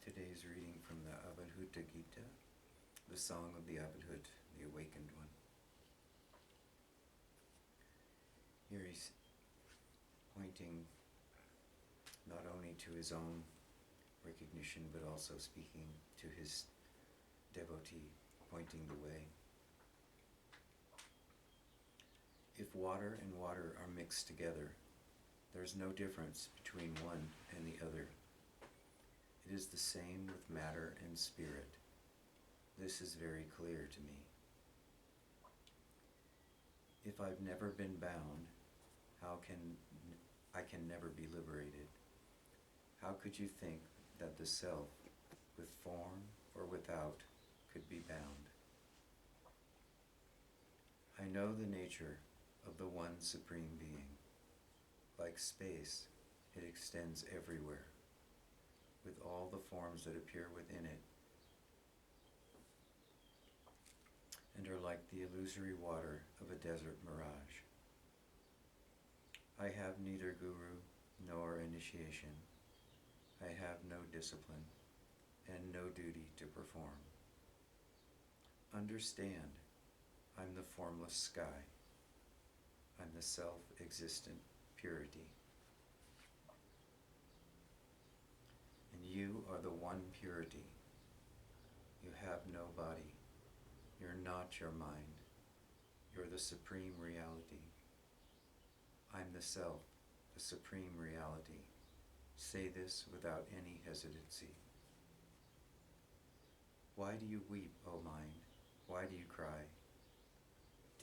Today's reading from the Avadhuta Gita, the Song of the Avadhut, the Awakened One. Here he's pointing not only to his own recognition, but also speaking to his devotee, pointing the way. If water and water are mixed together, there's no difference between one and the other. It is the same with matter and spirit. This is very clear to me. If I've never been bound, I can never be liberated? How could you think that the self, with form or without, could be bound? I know the nature of the one Supreme Being. Like space, it extends everywhere, with all the forms that appear within it, and are like the illusory water of a desert mirage. I have neither guru nor initiation. I have no discipline and no duty to perform. Understand, I'm the formless sky. I'm the self-existent purity. And you are the one purity. You have no body. You're not your mind. You're the supreme reality. I'm the self, the supreme reality. Say this without any hesitancy. Why do you weep, O mind? Why do you cry?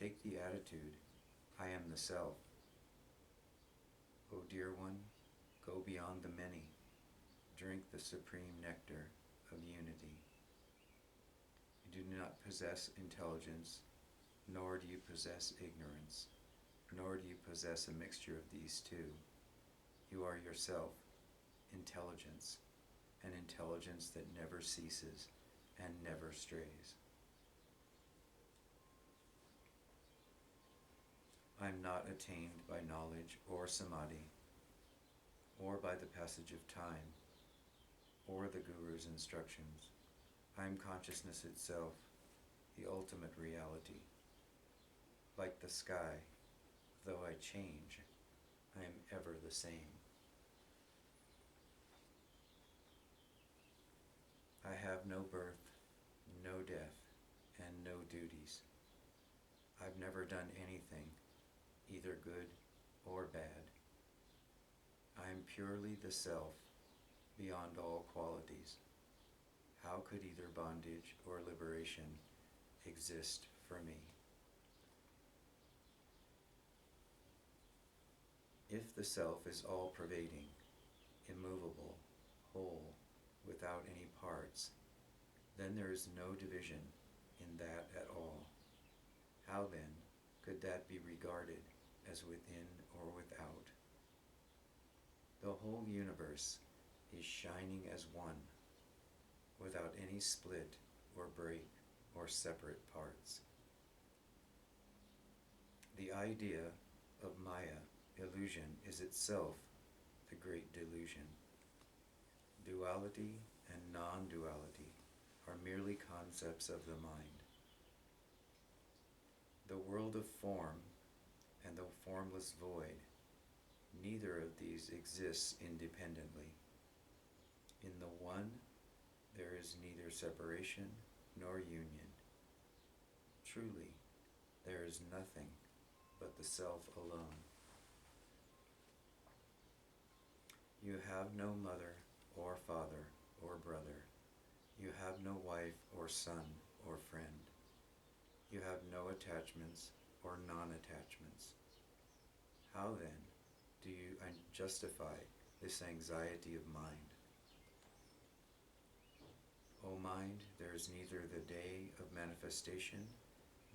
Take the attitude, I am the self. O dear one, go beyond the many. Drink the supreme nectar of unity. You do not possess intelligence, nor do you possess ignorance, nor do you possess a mixture of these two. You are yourself, intelligence, an intelligence that never ceases and never strays. I am not attained by knowledge or samadhi, or by the passage of time, or the Guru's instructions. I am consciousness itself, the ultimate reality. Like the sky, though I change, I am ever the same. I have no birth, no death, and no duties. I've never done anything, either good or bad. I am purely the self, beyond all qualities. How could either bondage or liberation exist for me? If the self is all-pervading, immovable, whole, without any parts, then there is no division in that at all. How then could that be regarded as within or without? The whole universe is shining as one, without any split or break or separate parts. The idea of Maya, illusion, is itself the great delusion. Duality and non-duality are merely concepts of the mind. The world of form and the formless void, neither of these exists independently. In the one, there is neither separation nor union. Truly, there is nothing but the self alone. You have no mother or father or brother. You have no wife or son or friend. You have no attachments or non-attachments. How then do you justify this anxiety of mind? O mind, there is neither the day of manifestation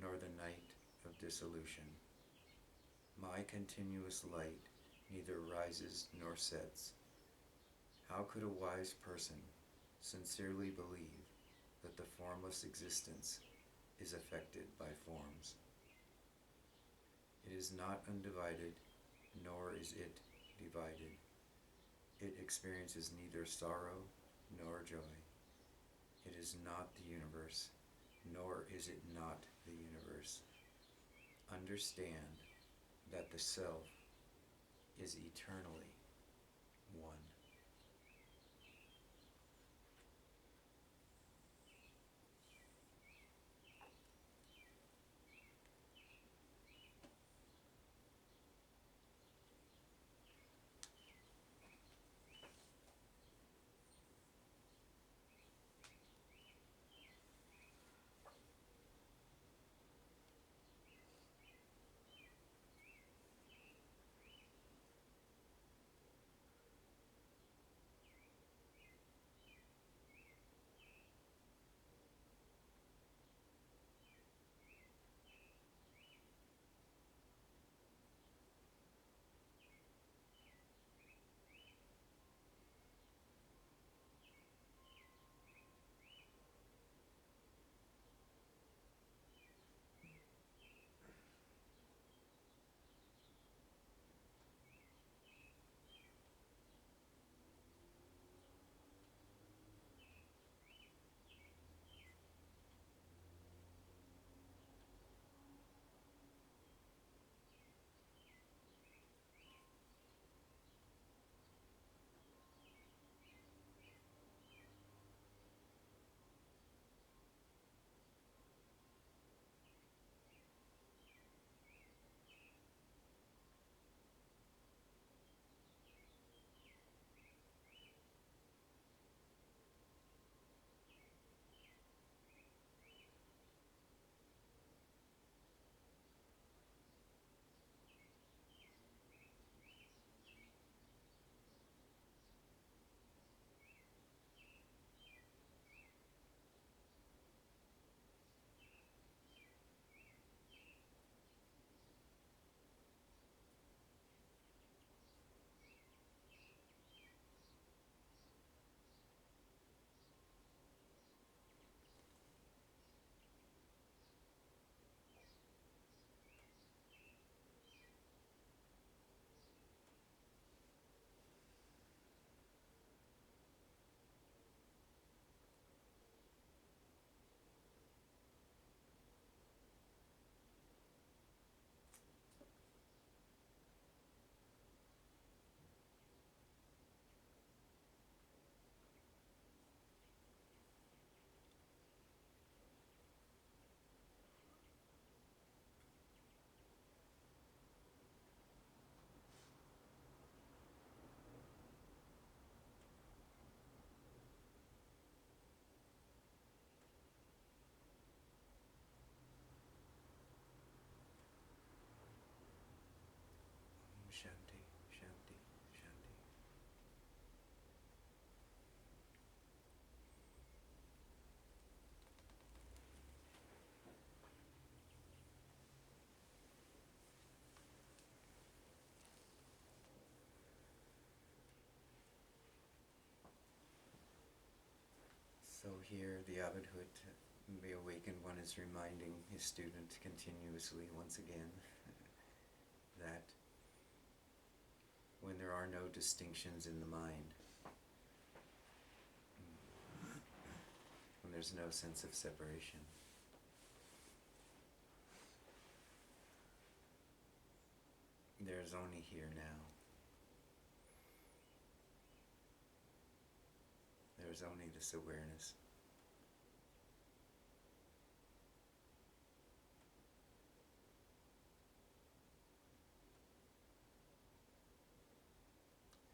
nor the night of dissolution. My continuous light neither rises nor sets. How could a wise person sincerely believe that the formless existence is affected by forms? It is not undivided, nor is it divided. It experiences neither sorrow nor joy. It is not the universe, nor is it not the universe. Understand that the self is eternally one. Shanti, Shanti, Shanti. So here the Abhidhut, the awakened one, is reminding his student continuously once again that when there are no distinctions in the mind, when there's no sense of separation, there's only here now. There's only this awareness.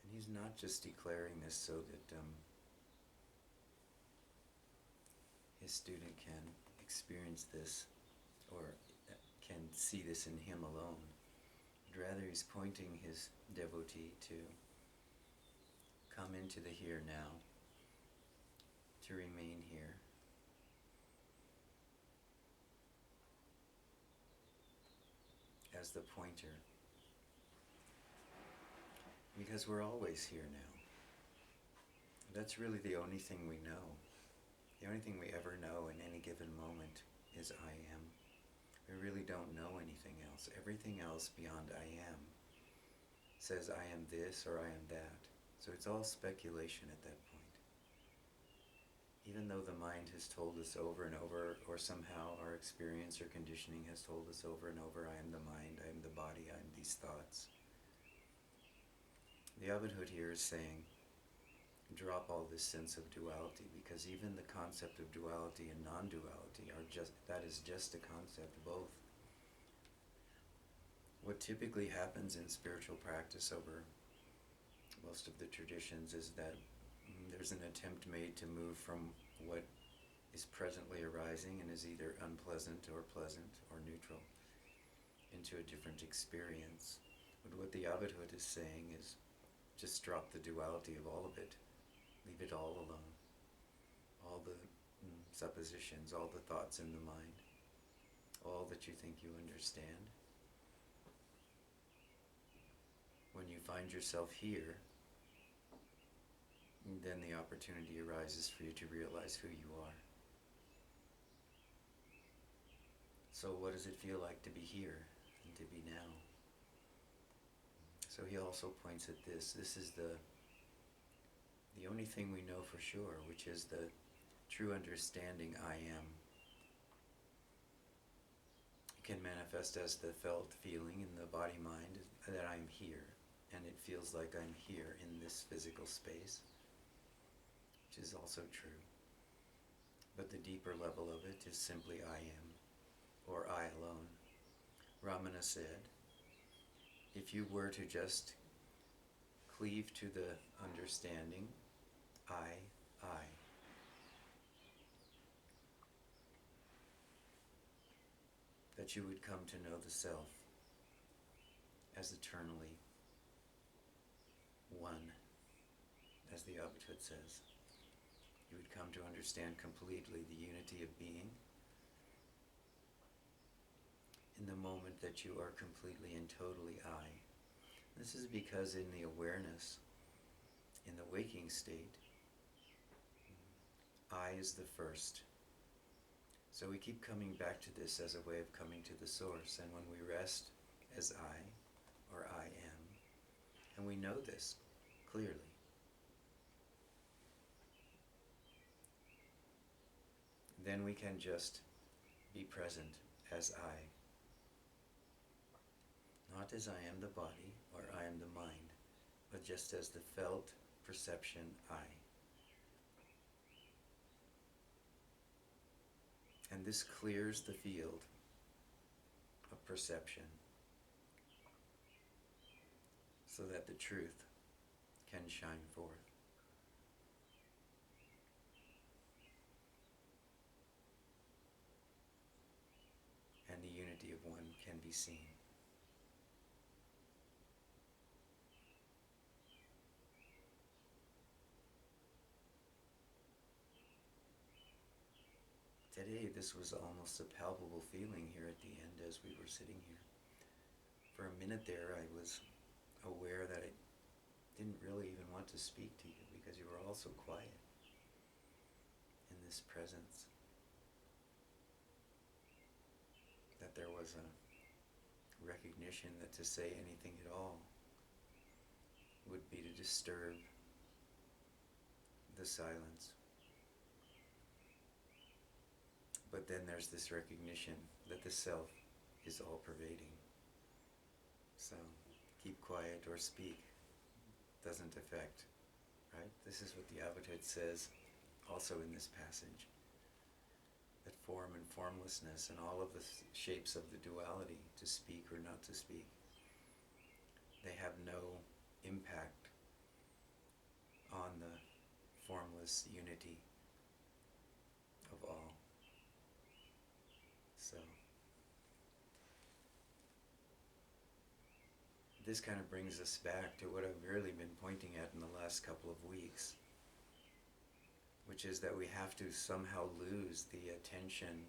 And he's not just declaring this so that his student can experience this or can see this in him alone. But rather he's pointing his devotee to come into the here now, to remain here. As the pointer. Because we're always here now. That's really the only thing we know. The only thing we ever know in any given moment is I am. We really don't know anything else. Everything else beyond I am says I am this or I am that. So it's all speculation at that point. even though the mind has told us over and over, or somehow our experience or conditioning has told us over and over, I am the mind, I am the body, I am these thoughts. The Abadhood here is saying, drop all this sense of duality, because even the concept of duality and non-duality that is just a concept, both. What typically happens in spiritual practice over most of the traditions is that there's an attempt made to move from what is presently arising and is either unpleasant or pleasant or neutral into a different experience. But what the Abadhood is saying is just drop the duality of all of it. Leave it all alone. All the suppositions, all the thoughts in the mind, all that you think you understand. When you find yourself here, then the opportunity arises for you to realize who you are. So what does it feel like to be here and to be now? So he also points at this. This is the only thing we know for sure, which is the true understanding I am. It can manifest as the felt feeling in the body-mind that I'm here, and it feels like I'm here in this physical space, which is also true. But the deeper level of it is simply I am, or I alone. Ramana said, if you were to just cleave to the understanding, I, that you would come to know the self as eternally one, as the Abadhood says. You would come to understand completely the unity of being in the moment that you are completely and totally I. This is because in the awareness, in the waking state, I is the first. So we keep coming back to this as a way of coming to the source. And when we rest as I, or I am, and we know this clearly, then we can just be present as I. Not as I am the body, or I am the mind, but just as the felt perception I. And this clears the field of perception so that the truth can shine forth. And the unity of one can be seen. Today, this was almost a palpable feeling here at the end as we were sitting here. For a minute there, I was aware that I didn't really even want to speak to you because you were all so quiet in this presence. That there was a recognition that to say anything at all would be to disturb the silence. But then there's this recognition that the self is all-pervading. So keep quiet or speak doesn't affect, right? This is what the Abadhood says also in this passage. That form and formlessness and all of the shapes of the duality, to speak or not to speak, they have no impact on the formless unity of all. So this kind of brings us back to what I've really been pointing at in the last couple of weeks, which is that we have to somehow lose the attention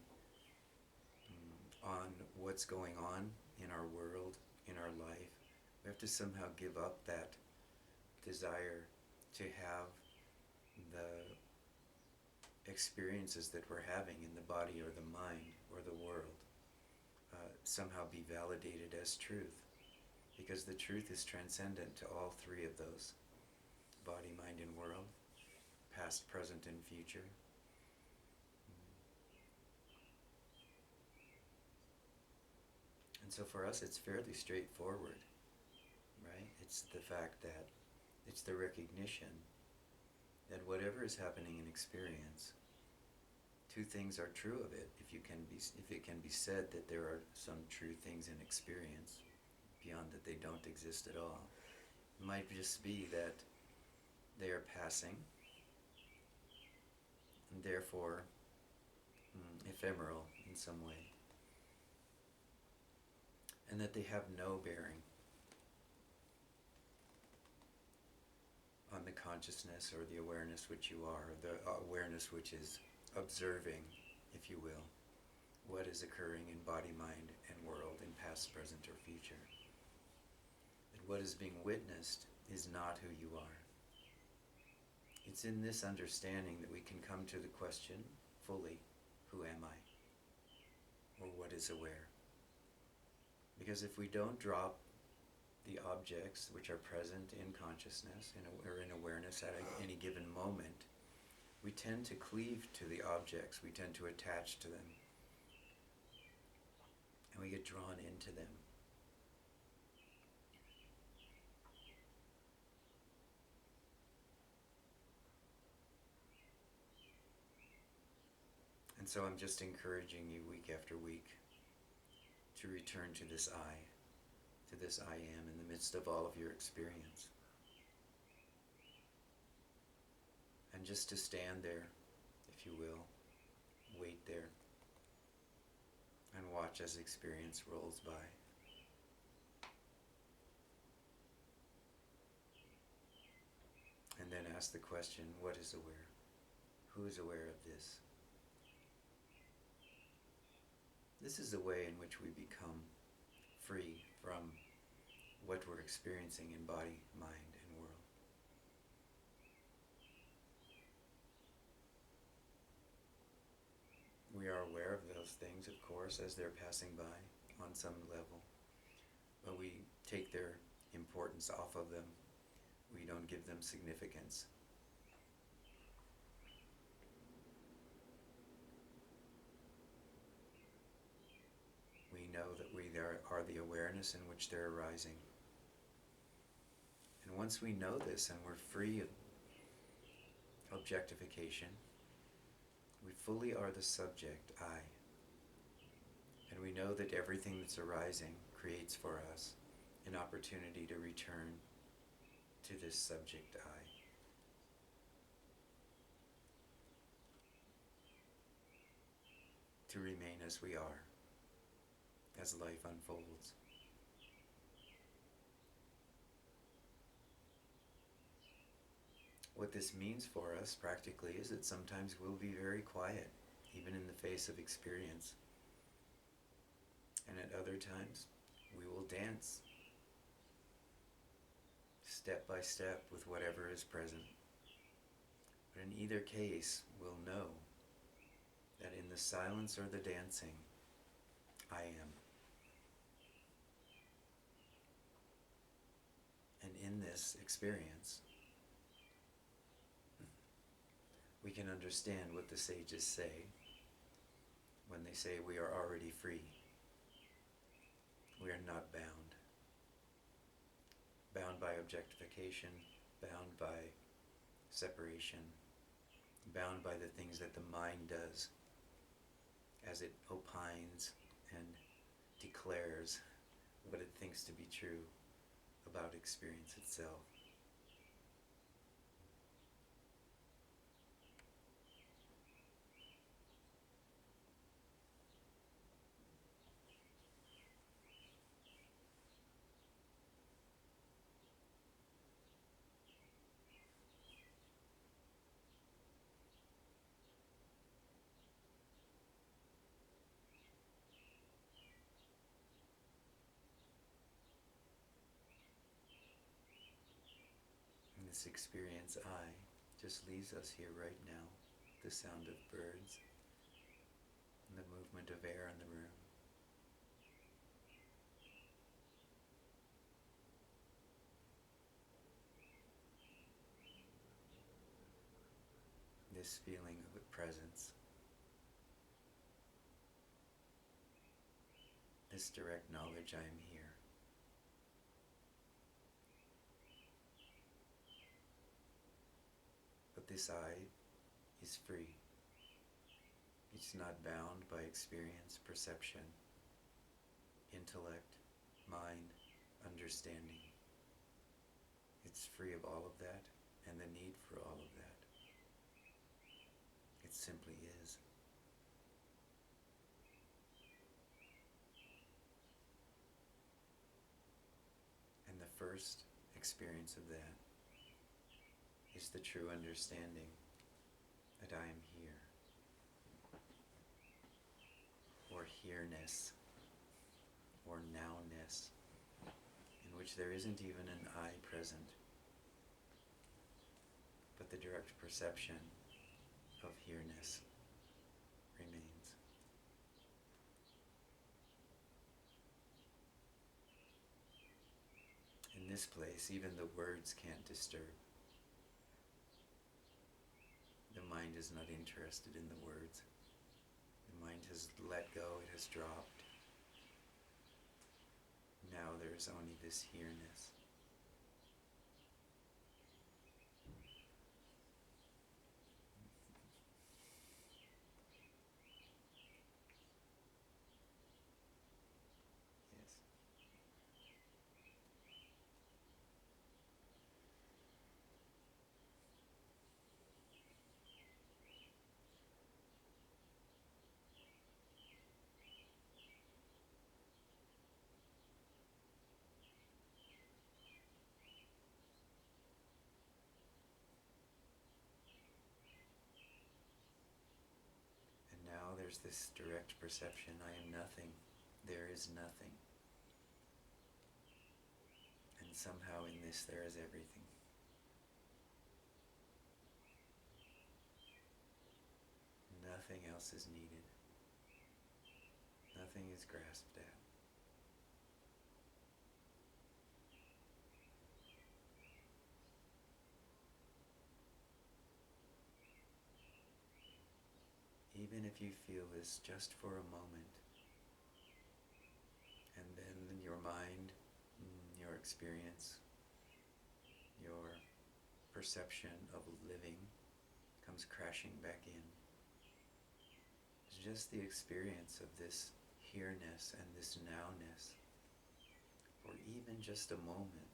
on what's going on in our world, in our life. We have to somehow give up that desire to have the experiences that we're having in the body or the mind or the world somehow be validated as truth, because the truth is transcendent to all three of those: body, mind, and world, past, present, and future. And so for us, it's fairly straightforward, right? It's the fact that it's the recognition that whatever is happening in experience, two things are true of it. If it can be said that there are some true things in experience beyond that they don't exist at all, it might just be that they are passing and therefore ephemeral in some way, and that they have no bearing on the consciousness or the awareness which you are, the awareness which is observing, if you will, what is occurring in body, mind, and world in past, present, or future. That what is being witnessed is not who you are. It's in this understanding that we can come to the question fully, who am I? Or what is aware? Because if we don't drop the objects which are present in consciousness or in awareness at any given moment, we tend to cleave to the objects, we tend to attach to them, and we get drawn into them. And so I'm just encouraging you week after week to return to this I am in the midst of all of your experience. And just to stand there, if you will, wait there, and watch as experience rolls by. And then ask the question, what is aware? Who is aware of this? This is the way in which we become free from what we're experiencing in body, mind, and world. We are aware of those things, of course, as they're passing by on some level, but we take their importance off of them. We don't give them significance. We know that we are the awareness in which they're arising. And once we know this and we're free of objectification, we fully are the subject, I. And we know that everything that's arising creates for us an opportunity to return to this subject, I. To remain as we are, as life unfolds. What this means for us practically is that sometimes we'll be very quiet, even in the face of experience. And at other times, we will dance, step by step with whatever is present. But in either case, we'll know that in the silence or the dancing, I am. And in this experience, we can understand what the sages say when they say we are already free. We are not bound. Bound by objectification, bound by separation, bound by the things that the mind does as it opines and declares what it thinks to be true about experience itself. And this experience, I, just leaves us here right now. The sound of birds and the movement of air in the room. This feeling of presence, this direct knowledge, I am here. But this I is free. It's not bound by experience, perception, intellect, mind, understanding. It's free of all of that and the need for all of that. It simply is. And the first experience of that is the true understanding that I am here, or here-ness, or now-ness, in which there isn't even an I present, but the direct perception of here-ness remains. In this place, even the words can't disturb. The mind is not interested in the words. The mind has let go, it has dropped. Now there is only this here-ness. Yes. And now there's this direct perception, I am nothing, there is nothing. And somehow in this there is everything. Nothing else is needed. Nothing is grasped at. Even if you feel this just for a moment, and then your mind, your experience, your perception of living comes crashing back in. It's just the experience of this here-ness and this now-ness, for even just a moment,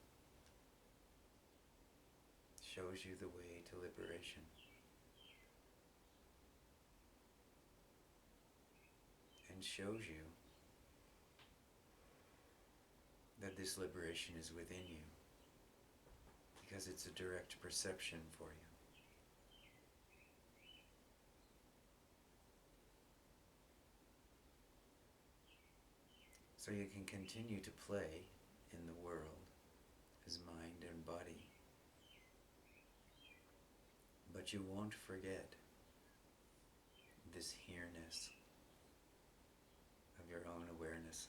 shows you the way to liberation. And shows you that this liberation is within you, because it's a direct perception for you. So you can continue to play in the world as mind and body, but you won't forget this here-ness of your own awareness,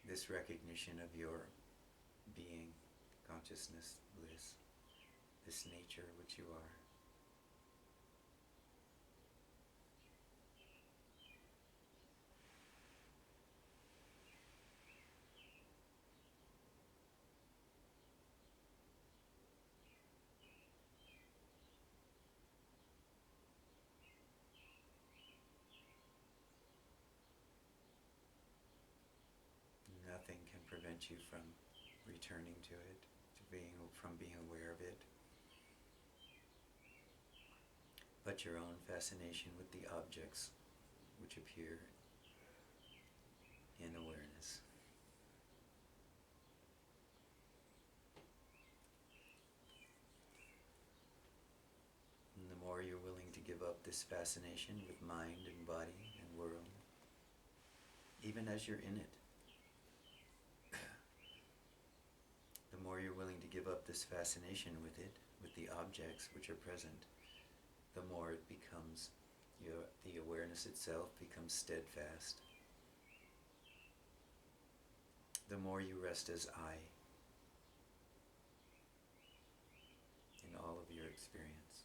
this recognition of your being, consciousness, bliss, this nature which you are. Nothing can prevent you from returning to it, from being aware of it, but your own fascination with the objects which appear in awareness. And the more you're willing to give up this fascination with mind and body and world, even as you're in it, the more you're willing to give up this fascination with it, with the objects which are present, the more it becomes, the awareness itself becomes steadfast. The more you rest as I in all of your experience.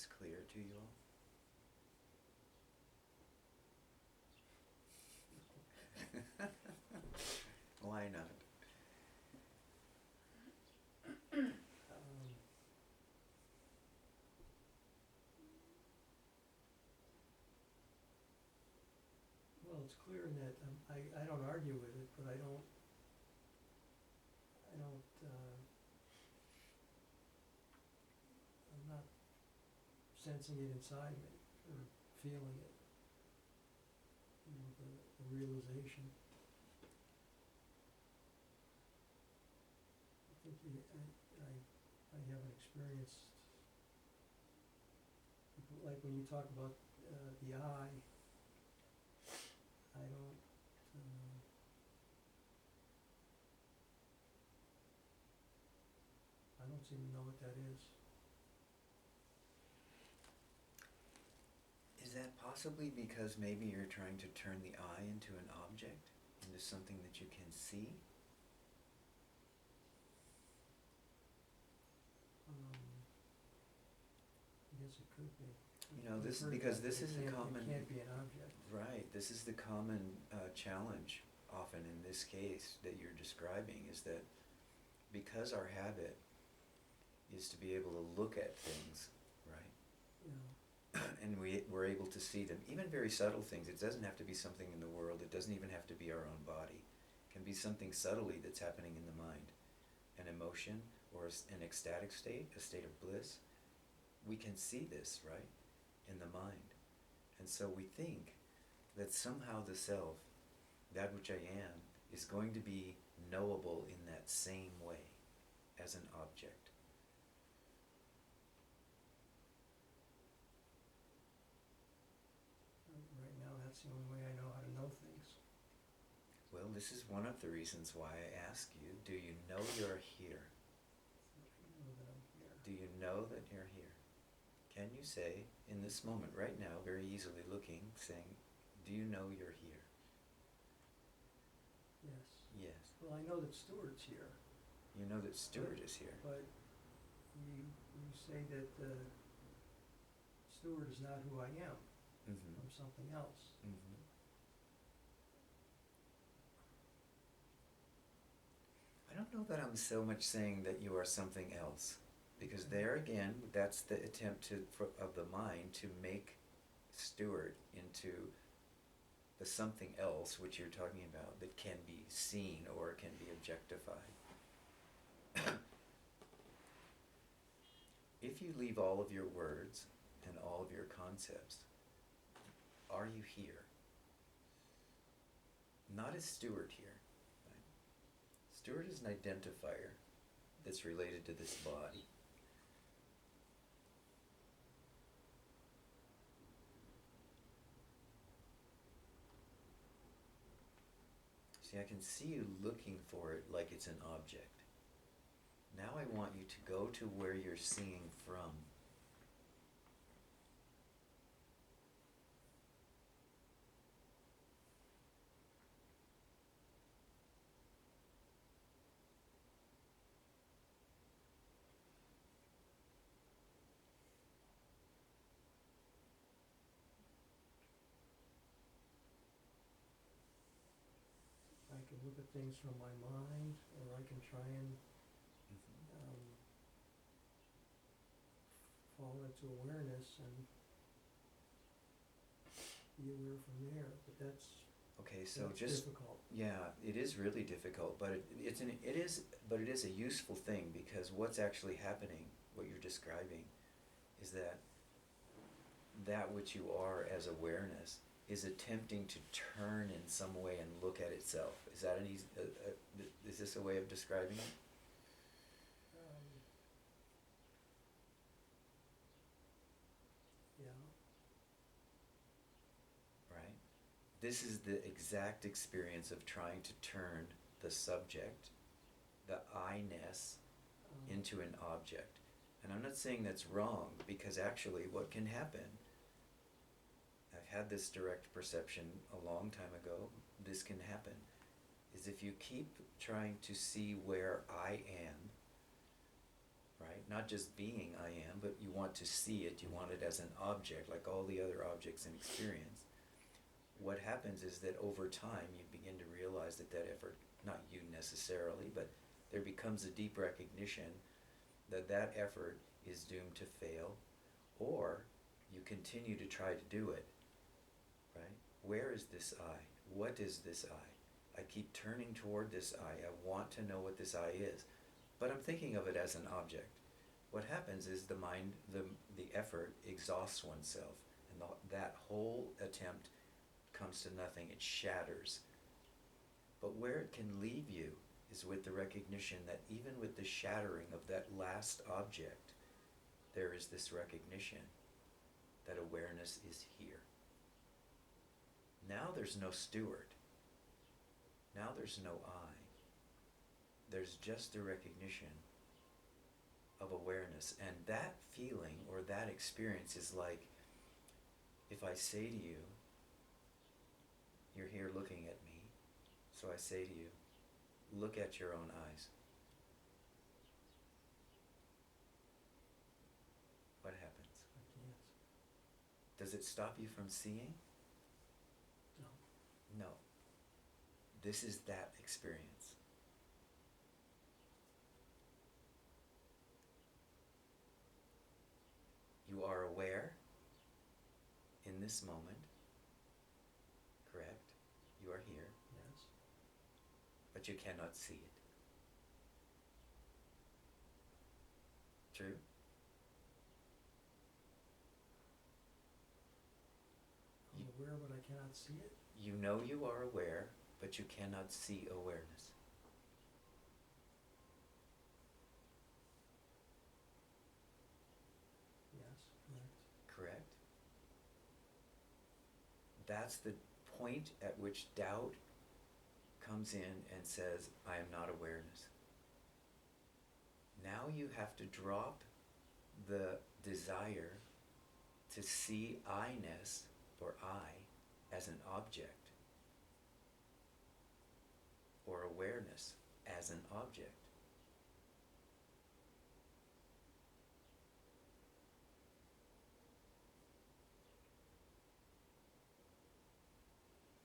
this clear to you all? Why not? Well, it's clear in that I don't argue with it, but I don't, I'm not sensing it inside me or feeling it, the realization. I think I haven't experienced, like when you talk about the eye, I don't, I don't seem to know what that is. Is that possibly because maybe you're trying to turn the eye into an object, into something that you can see? I guess it could be. You know, this because this is the common. It can't be an object. Right. This is the common challenge often in this case that you're describing, is that because our habit is to be able to look at things, right? Yeah. And we're able to see them, even very subtle things. It doesn't have to be something in the world. It doesn't even have to be our own body. It can be something subtly that's happening in the mind, an emotion or an ecstatic state, a state of bliss. We can see this, right, in the mind. And so we think that somehow the self, that which I am, is going to be knowable in that same way as an object. Right now, that's the only way I know how to know things. Well, this is one of the reasons why I ask you, do you know you're here? I know that I'm here. Do you know that you're here? Can you say, in this moment, right now, very easily looking, saying, do you know you're here? Yes. Yes. Well, I know that Stuart's here. You know that Stuart is here. But you say that Stuart is not who I am. Mm-hmm. I'm something else. Mm-hmm. I don't know that I'm so much saying that you are something else, because there again, that's the attempt of the mind to make Stuart into the something else which you're talking about that can be seen or can be objectified. If you leave all of your words and all of your concepts, are you here? Not as Stuart here. Right? Stuart is an identifier that's related to this body. See, I can see you looking for it like it's an object. Now I want you to go to where you're seeing from. I can look at things from my mind, or I can try and fall into awareness and be aware from there. But that's difficult. difficult. Yeah, it is really difficult, but it is a useful thing, because what's actually happening, what you're describing, is that which you are as awareness is attempting to turn in some way and look at itself. Is that is this a way of describing it? Yeah. Right? This is the exact experience of trying to turn the subject, the I-ness, into an object. And I'm not saying that's wrong, because actually what can happen, I've had this direct perception a long time ago, this can happen, is if you keep trying to see where I am, right? Not just being I am, but you want to see it, you want it as an object, like all the other objects in experience. What happens is that over time you begin to realize that that effort, not you necessarily, but there becomes a deep recognition that that effort is doomed to fail, or you continue to try to do it, right? Where is this I? What is this I? I keep turning toward this I. I want to know what this I is, but I'm thinking of it as an object. What happens is the mind, the effort exhausts oneself, and that whole attempt comes to nothing. It shatters. But where it can leave you is with the recognition that even with the shattering of that last object, there is this recognition that awareness is here. Now there's no steward. Now there's no I. There's just the recognition of awareness. And that feeling or that experience is like if I say to you, you're here looking at me, so I say to you, look at your own eyes. What happens? I can't. Does it stop you from seeing? No. No. This is that experience. You are aware in this moment, correct? You are here, Yes. but you cannot see it. True? I'm aware, but I cannot see it. You know you are aware, but you cannot see awareness. Yes, correct. Correct? That's the point at which doubt comes in and says, I am not awareness. Now you have to drop the desire to see I-ness or I as an object or awareness as an object.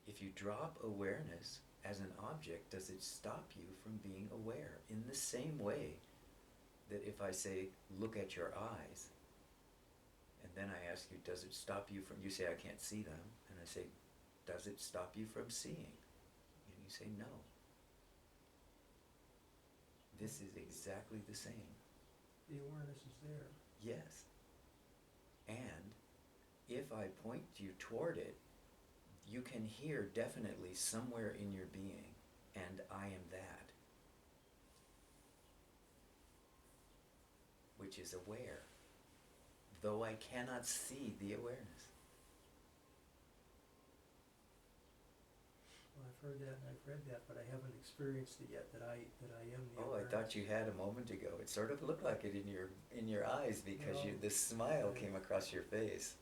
If you drop awareness as an object, does it stop you from being aware? In the same way that if I say, look at your eyes, and then I ask you, does it stop you from, you say, I can't see them, and I say, does it stop you from seeing? And you say, no. This is exactly the same. The awareness is there. Yes. And if I point you toward it, you can hear definitely somewhere in your being, and I am that, which is aware, though I cannot see the awareness. Well, I've heard that and I've read that, but I haven't experienced it yet, that I am the Oh, awareness. I thought you had a moment ago. It sort of looked like it in your eyes because No. this smile came across your face.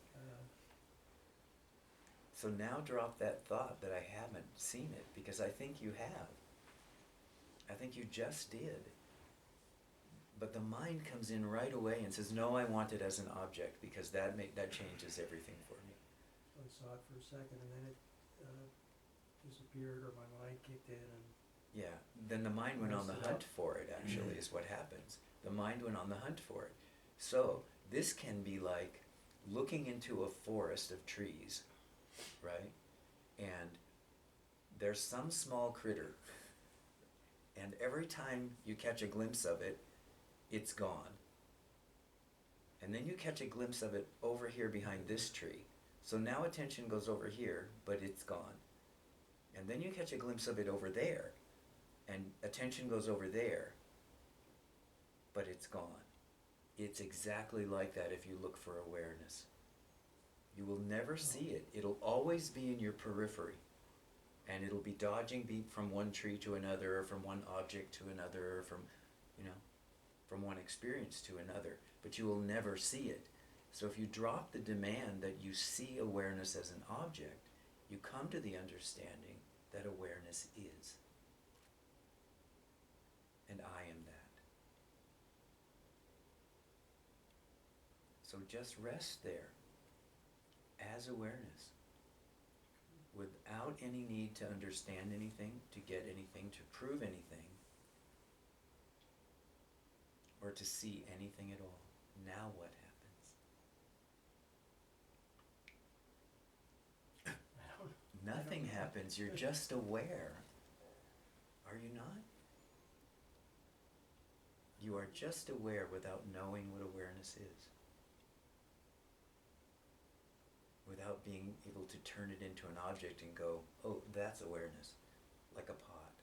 So now drop that thought that I haven't seen it, because I think you have. I think you just did. But the mind comes in right away and says, no, I want it as an object, because that changes everything for me. So I saw it for a second and then it disappeared, or my mind kicked in and... Yeah, then the mind went on the Messed it hunt up. for it, actually, is what happens. The mind went on the hunt for it. So this can be like looking into a forest of trees, right? And there's some small critter, and every time you catch a glimpse of it, it's gone. And then you catch a glimpse of it over here behind this tree. So now attention goes over here, but it's gone. And then you catch a glimpse of it over there, and attention goes over there, but it's gone. It's exactly like that if you look for awareness. You will never see it. It'll always be in your periphery. And it'll be dodging from one tree to another, or from one object to another, or from one experience to another. But you will never see it. So if you drop the demand that you see awareness as an object, you come to the understanding that awareness is. And I am that. So just rest there as awareness, without any need to understand anything, to get anything, to prove anything, or to see anything at all. Now what happens? Nothing happens. You're just aware. Are you not? You are just aware without knowing what awareness is. Without being able to turn it into an object and go, oh, that's awareness, like a pot.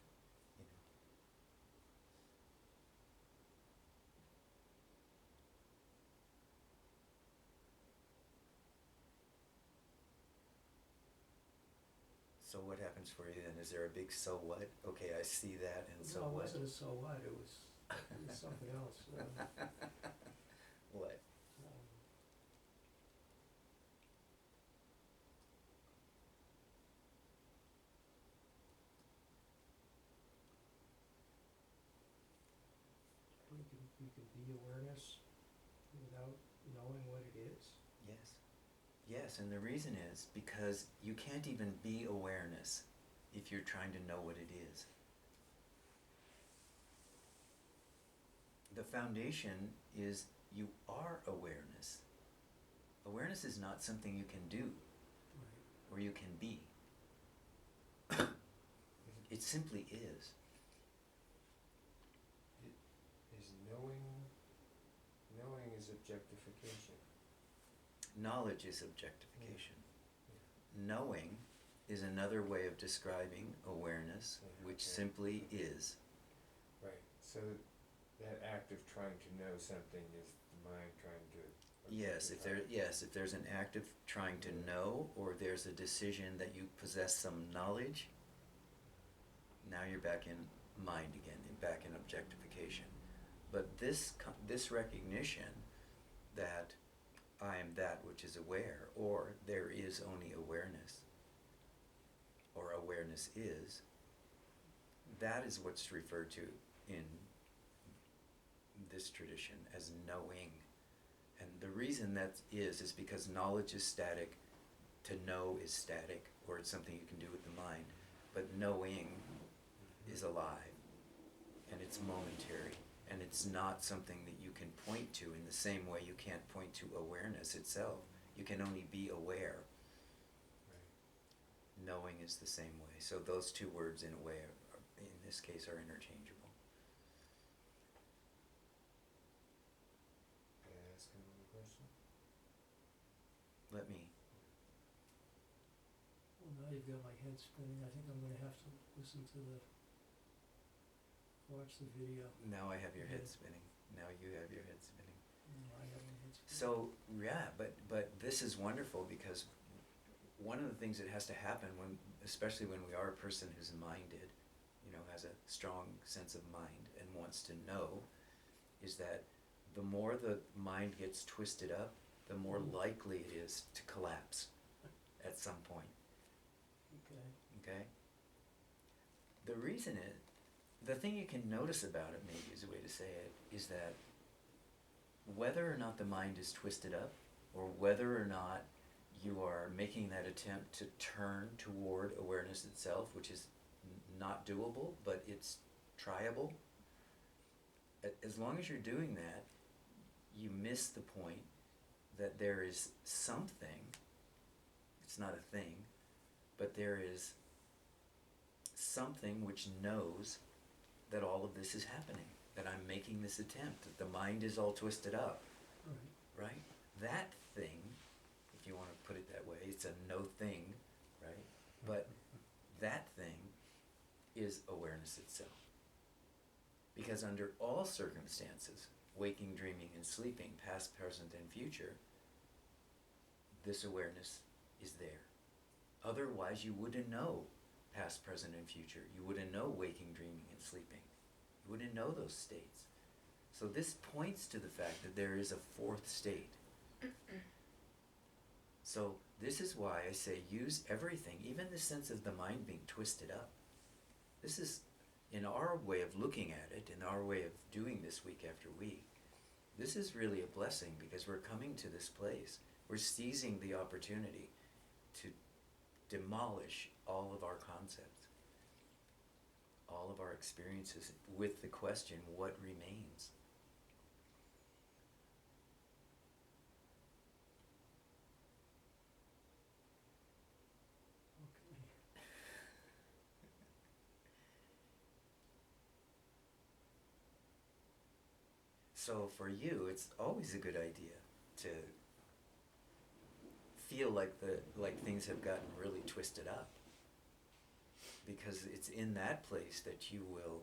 You know? So what happens for you then? Is there a big so what? Okay, I see that, and so No, what? it wasn't a so what, it was something else. What? You can be awareness without knowing what it is. Yes. Yes, and the reason is because you can't even be awareness if you're trying to know what it is. The foundation is you are awareness. Awareness is not something you can do or you can be. It simply is. Is knowing is objectification. Knowledge is objectification. Knowing is another way of describing awareness, which simply is. Right. So that act of trying to know something is the mind trying to If there's an act of trying to know, or there's a decision that you possess some knowledge, now you're back in mind again, back in objectification. But this recognition that I am that which is aware, or there is only awareness, or awareness is, that is what's referred to in this tradition as knowing. And the reason that is because knowledge is static, to know is static, or it's something you can do with the mind. But knowing is alive, and it's momentary, and it's not something that you can point to in the same way you can't point to awareness itself. You can only be aware. Right. Knowing is the same way. So those two words, in a way, in this case, are interchangeable. Can I ask another question? Let me. Well, now you've got my head spinning, I think I'm gonna have to watch the video. Now I have your head spinning. Now you have your head spinning. I have my head spinning. So, yeah, but this is wonderful, because one of the things that has to happen especially when we are a person who's minded, has a strong sense of mind and wants to know, is that the more the mind gets twisted up, the more likely it is to collapse at some point. Okay? The reason is, the thing you can notice about it, maybe is a way to say it, is that whether or not the mind is twisted up, or whether or not you are making that attempt to turn toward awareness itself, which is not doable, but it's tryable, as long as you're doing that, you miss the point that there is something, it's not a thing, but there is something which knows that all of this is happening, that I'm making this attempt, that the mind is all twisted up, right? That thing, if you want to put it that way, it's a no thing, right? But that thing is awareness itself. Because under all circumstances, waking, dreaming, and sleeping, past, present, and future, this awareness is there. Otherwise, you wouldn't know past, present, and future. You wouldn't know waking, dreaming, and sleeping. You wouldn't know those states. So this points to the fact that there is a fourth state. So this is why I say use everything, even the sense of the mind being twisted up. This is, in our way of looking at it, in our way of doing this week after week, This is really a blessing because we're coming to this place. We're seizing the opportunity to demolish all of our concepts, all of our experiences, with the question, what remains? Okay. So for you, it's always a good idea to feel like things have gotten really twisted up, because it's in that place that you will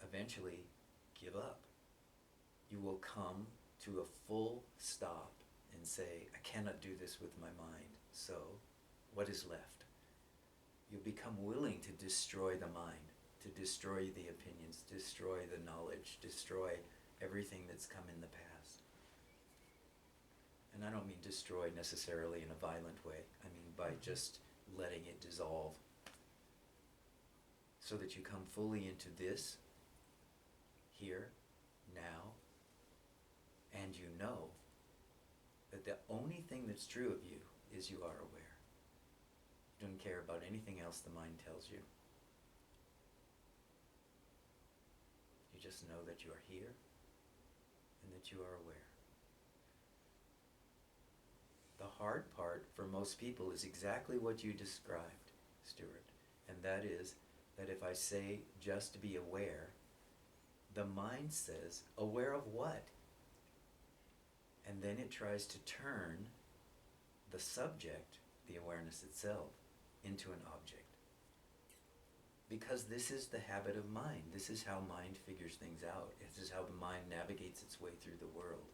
eventually give up. You will come to a full stop and say, I cannot do this with my mind, so what is left? You become willing to destroy the mind, to destroy the opinions, destroy the knowledge, destroy everything that's come in the past. And I don't mean destroy necessarily in a violent way. I mean by just letting it dissolve, so that you come fully into this, here, now, and you know that the only thing that's true of you is you are aware. You don't care about anything else the mind tells you. You just know that you are here and that you are aware. The hard part for most people is exactly what you described, Stuart, and that is that if I say just be aware, the mind says, aware of what? And then it tries to turn the subject, the awareness itself, into an object. Because this is the habit of mind. This is how mind figures things out. This is how the mind navigates its way through the world.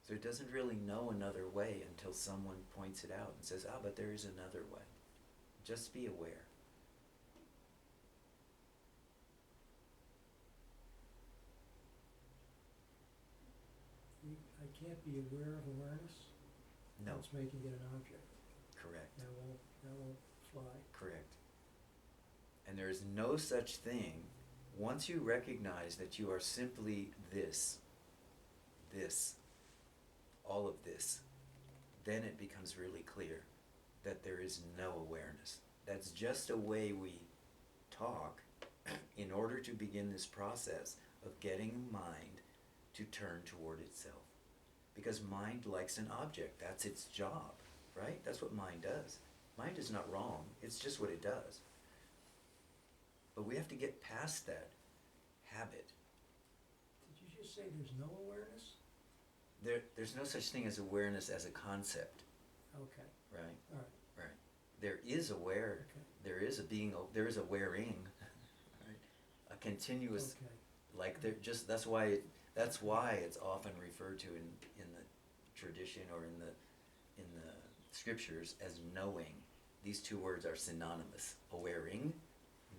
So it doesn't really know another way until someone points it out and says, but there is another way. Just be aware. I can't be aware of awareness. No. That's making it an object. Correct. That won't fly. Correct. And there is no such thing, once you recognize that you are simply this, all of this, then it becomes really clear that there is no awareness. That's just a way we talk in order to begin this process of getting mind to turn toward itself. Because mind likes an object. That's its job, right? That's what mind does. Mind is not wrong. It's just what it does. But we have to get past that habit. Did you just say there's no awareness? There's no such thing as awareness as a concept. Okay. Right? All right. Right. There is aware. Okay. There is a being. There is awareing. Right? A continuous. Okay. Like there, just that's why it's often referred to in the tradition or in the scriptures as knowing. These two words are synonymous. Awareing,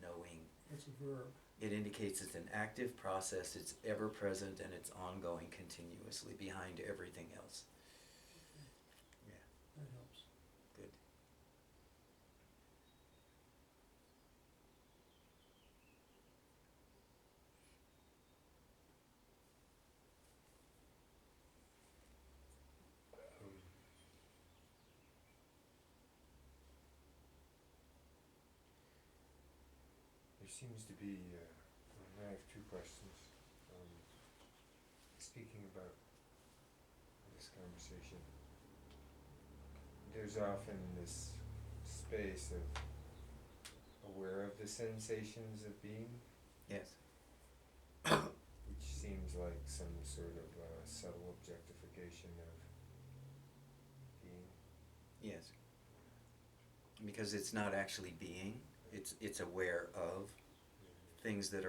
knowing. It's a verb. It indicates it's an active process, it's ever present, and it's ongoing continuously behind everything else. Okay. Yeah, That helps. good. There seems to be, I have two questions. Speaking about this conversation, there's often this space of aware of the sensations of being, Yes. which seems like some sort of subtle objectification of being. Yes. Because it's not actually being, it's aware of things that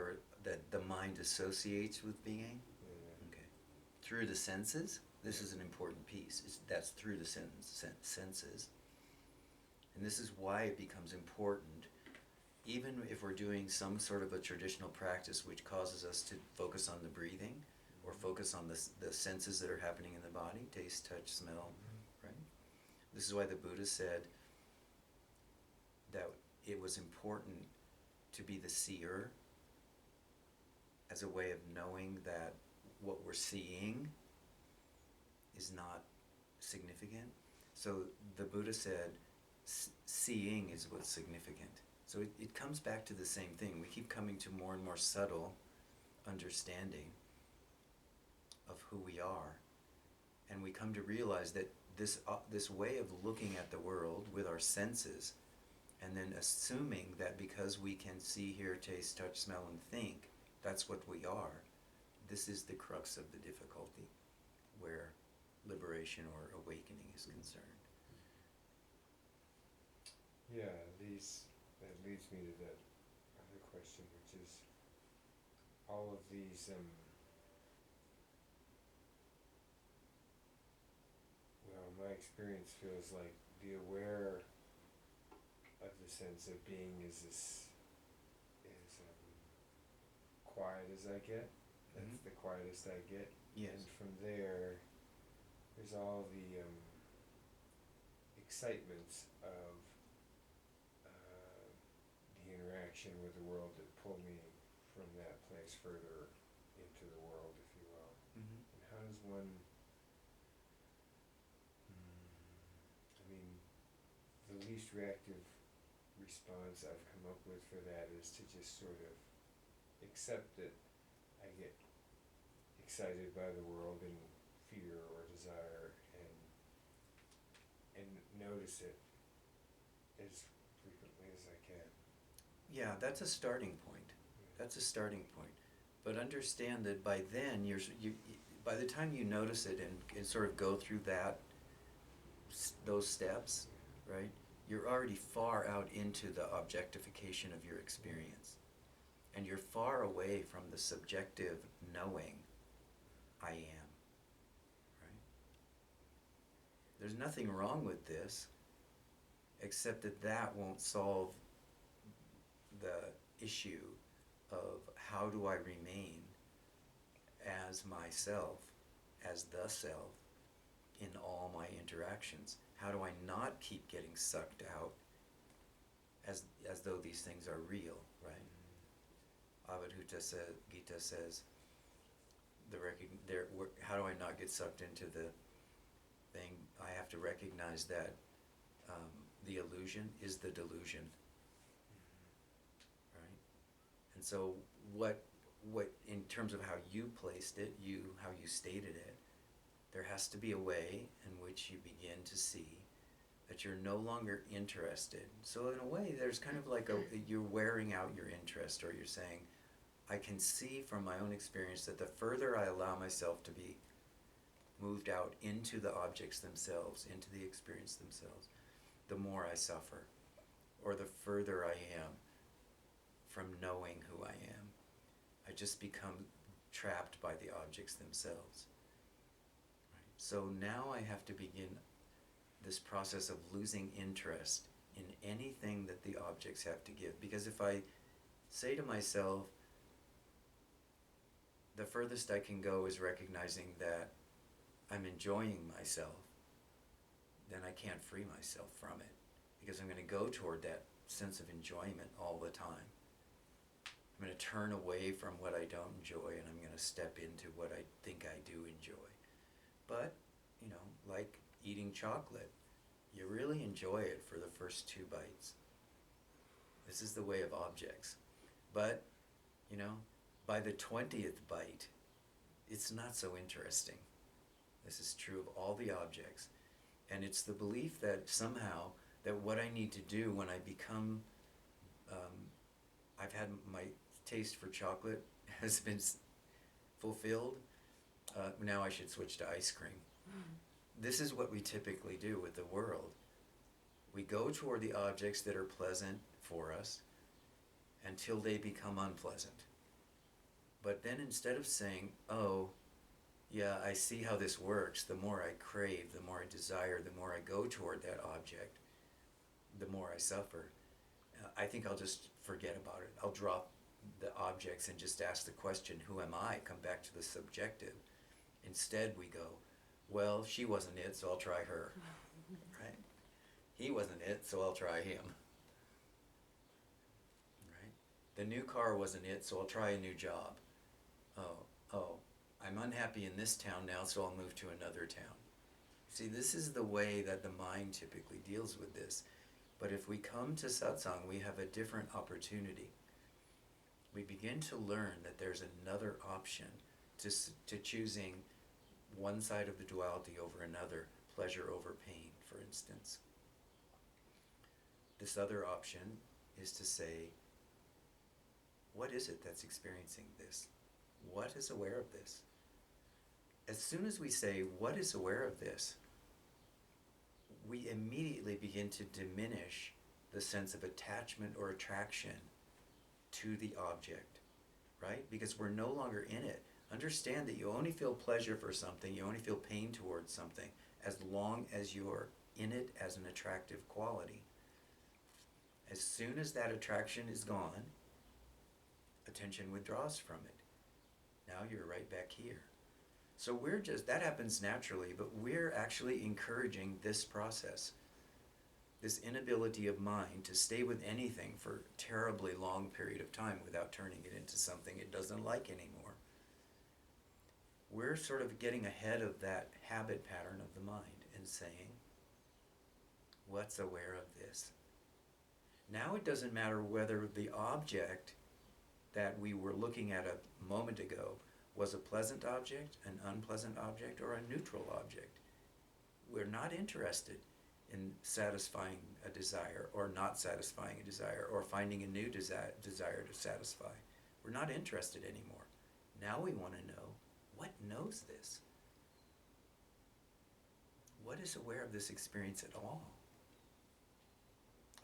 the mind associates with being. Okay. Through the senses, this is an important piece. That's through the senses. And this is why it becomes important, even if we're doing some sort of a traditional practice which causes us to focus on the breathing or focus on the senses that are happening in the body, taste, touch, smell, right? This is why the Buddha said that it was important to be the seer as a way of knowing that what we're seeing is not significant. So the Buddha said, seeing is what's significant. So it comes back to the same thing. We keep coming to more and more subtle understanding of who we are, and we come to realize that this way of looking at the world with our senses, and then assuming that because we can see, hear, taste, touch, smell, and think, that's what we are. This is the crux of the difficulty, where liberation or awakening is concerned. Yeah, that leads me to that other question, which is all of these, well, my experience feels like the aware of the sense of being is quiet as I get. That's the quietest I get. Yes. And from there's all the excitements of the interaction with the world that pull me from that place further into the world, if you will. Mm-hmm. And how does one, I mean, the least reactive response I've come up with for that is to just sort of accept that I get excited by the world in fear or desire, and notice it as frequently as I can. Yeah, that's a starting point. That's a starting point. But understand that by then, by the time you notice it and sort of go through those steps, right, you're already far out into the objectification of your experience. And you're far away from the subjective knowing, I am. Right? There's nothing wrong with this, except that won't solve the issue of how do I remain as myself, as the self, in all my interactions. How do I not keep getting sucked out as though these things are real, right? Avadhuta Gita says, how do I not get sucked into the thing? I have to recognize that the illusion is the delusion, right? And so what in terms of how you placed it, how you stated it, there has to be a way in which you begin to see that you're no longer interested. So in a way, there's kind of like you're wearing out your interest, or you're saying, I can see from my own experience that the further I allow myself to be moved out into the objects themselves, into the experience themselves, the more I suffer, or the further I am from knowing who I am. I just become trapped by the objects themselves. Right? So now I have to begin this process of losing interest in anything that the objects have to give. Because if I say to myself, the furthest I can go is recognizing that I'm enjoying myself, then I can't free myself from it, because I'm going to go toward that sense of enjoyment all the time. I'm going to turn away from what I don't enjoy, and I'm going to step into what I think I do enjoy. But, like eating chocolate, you really enjoy it for the first 2 bites. This is the way of objects. But, by the 20th bite, it's not so interesting. This is true of all the objects. And it's the belief that somehow that what I need to do when I become, I've had my taste for chocolate has been fulfilled, now I should switch to ice cream. This is what we typically do with the world. We go toward the objects that are pleasant for us until they become unpleasant. But then instead of saying, oh, yeah, I see how this works, the more I crave, the more I desire, the more I go toward that object, the more I suffer. I think I'll just forget about it. I'll drop the objects and just ask the question, who am I? Come back to the subjective. Instead we go, well, she wasn't it, so I'll try her. Right? He wasn't it, so I'll try him. Right? The new car wasn't it, so I'll try a new job. Oh, I I'm unhappy in this town now, so I'll move to another town. See, this is the way that the mind typically deals with this. But if we come to satsang, we have a different opportunity. We begin to learn that there's another option to choosing one side of the duality over another, pleasure over pain, for instance. This other option is to say, what is it that's experiencing this? What is aware of this? As soon as we say, what is aware of this, we immediately begin to diminish the sense of attachment or attraction to the object, right? Because we're no longer in it. Understand that you only feel pleasure for something, you only feel pain towards something, as long as you're in it as an attractive quality. As soon as that attraction is gone, attention withdraws from it. Now you're right back here. So that happens naturally, but we're actually encouraging this process, this inability of mind to stay with anything for a terribly long period of time without turning it into something it doesn't like anymore. We're sort of getting ahead of that habit pattern of the mind and saying, what's aware of this? Now it doesn't matter whether the object that we were looking at a moment ago was a pleasant object, an unpleasant object, or a neutral object. We're not interested in satisfying a desire or not satisfying a desire or finding a new desire to satisfy. We're not interested anymore. Now we want to know, what knows this? What is aware of this experience at all?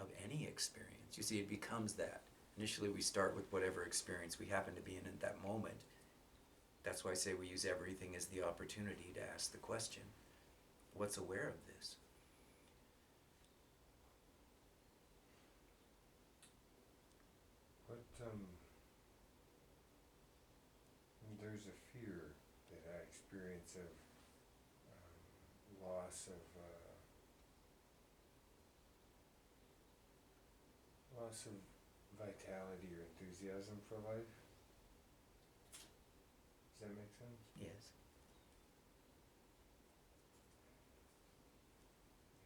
Of any experience. You see, it becomes that. Initially we start with whatever experience we happen to be in at that moment. That's why I say we use everything as the opportunity to ask the question, what's aware of this? There's a fear that I experience of loss of vitality or enthusiasm for life. Does that make sense? Yes.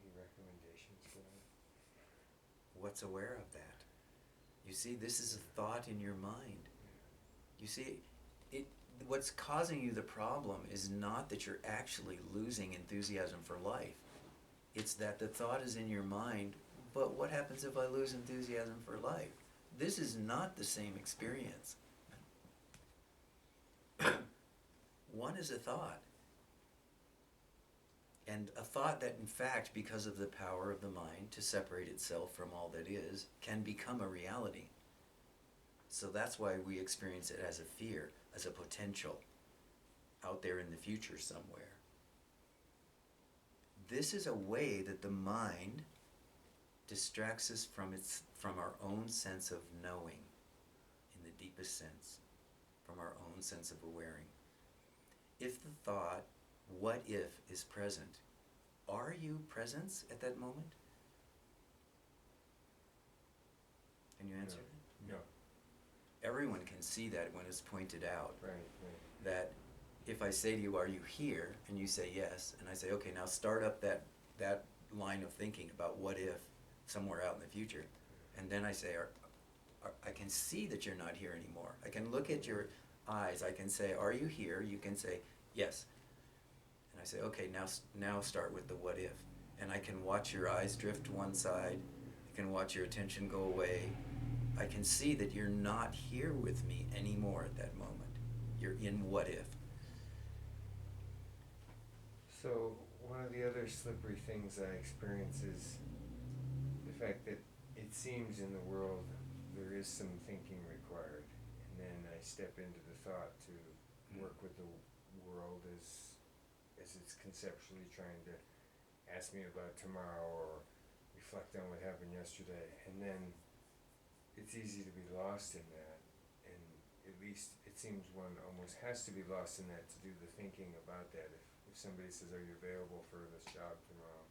Any recommendations for that? What's aware of that? You see, this is a thought in your mind. You see, what's causing you the problem is not that you're actually losing enthusiasm for life. It's that the thought is in your mind, but what happens if I lose enthusiasm for life? This is not the same experience. One is a thought. And a thought that, in fact, because of the power of the mind to separate itself from all that is, can become a reality. So that's why we experience it as a fear, as a potential, out there in the future somewhere. This is a way that the mind distracts us from our own sense of knowing, in the deepest sense, from our own sense of awareing. If the thought, what if, is present, are you presence at that moment? Can you answer that? No. Everyone can see that when it's pointed out. Right. That if I say to you, are you here? And you say yes, and I say, okay, now start up that line of thinking about what if somewhere out in the future. And then I say, I can see that you're not here anymore. I can look at your eyes. I can say, are you here? You can say, yes. And I say, okay, now start with the what if. And I can watch your eyes drift to one side. I can watch your attention go away. I can see that you're not here with me anymore at that moment. You're in what if. So one of the other slippery things I experience is the fact that it seems in the world there is some thinking required, and then I step into the thought to work with the world as it's conceptually trying to ask me about tomorrow or reflect on what happened yesterday, and then it's easy to be lost in that, and at least it seems one almost has to be lost in that to do the thinking about that. If somebody says, are you available for this job tomorrow?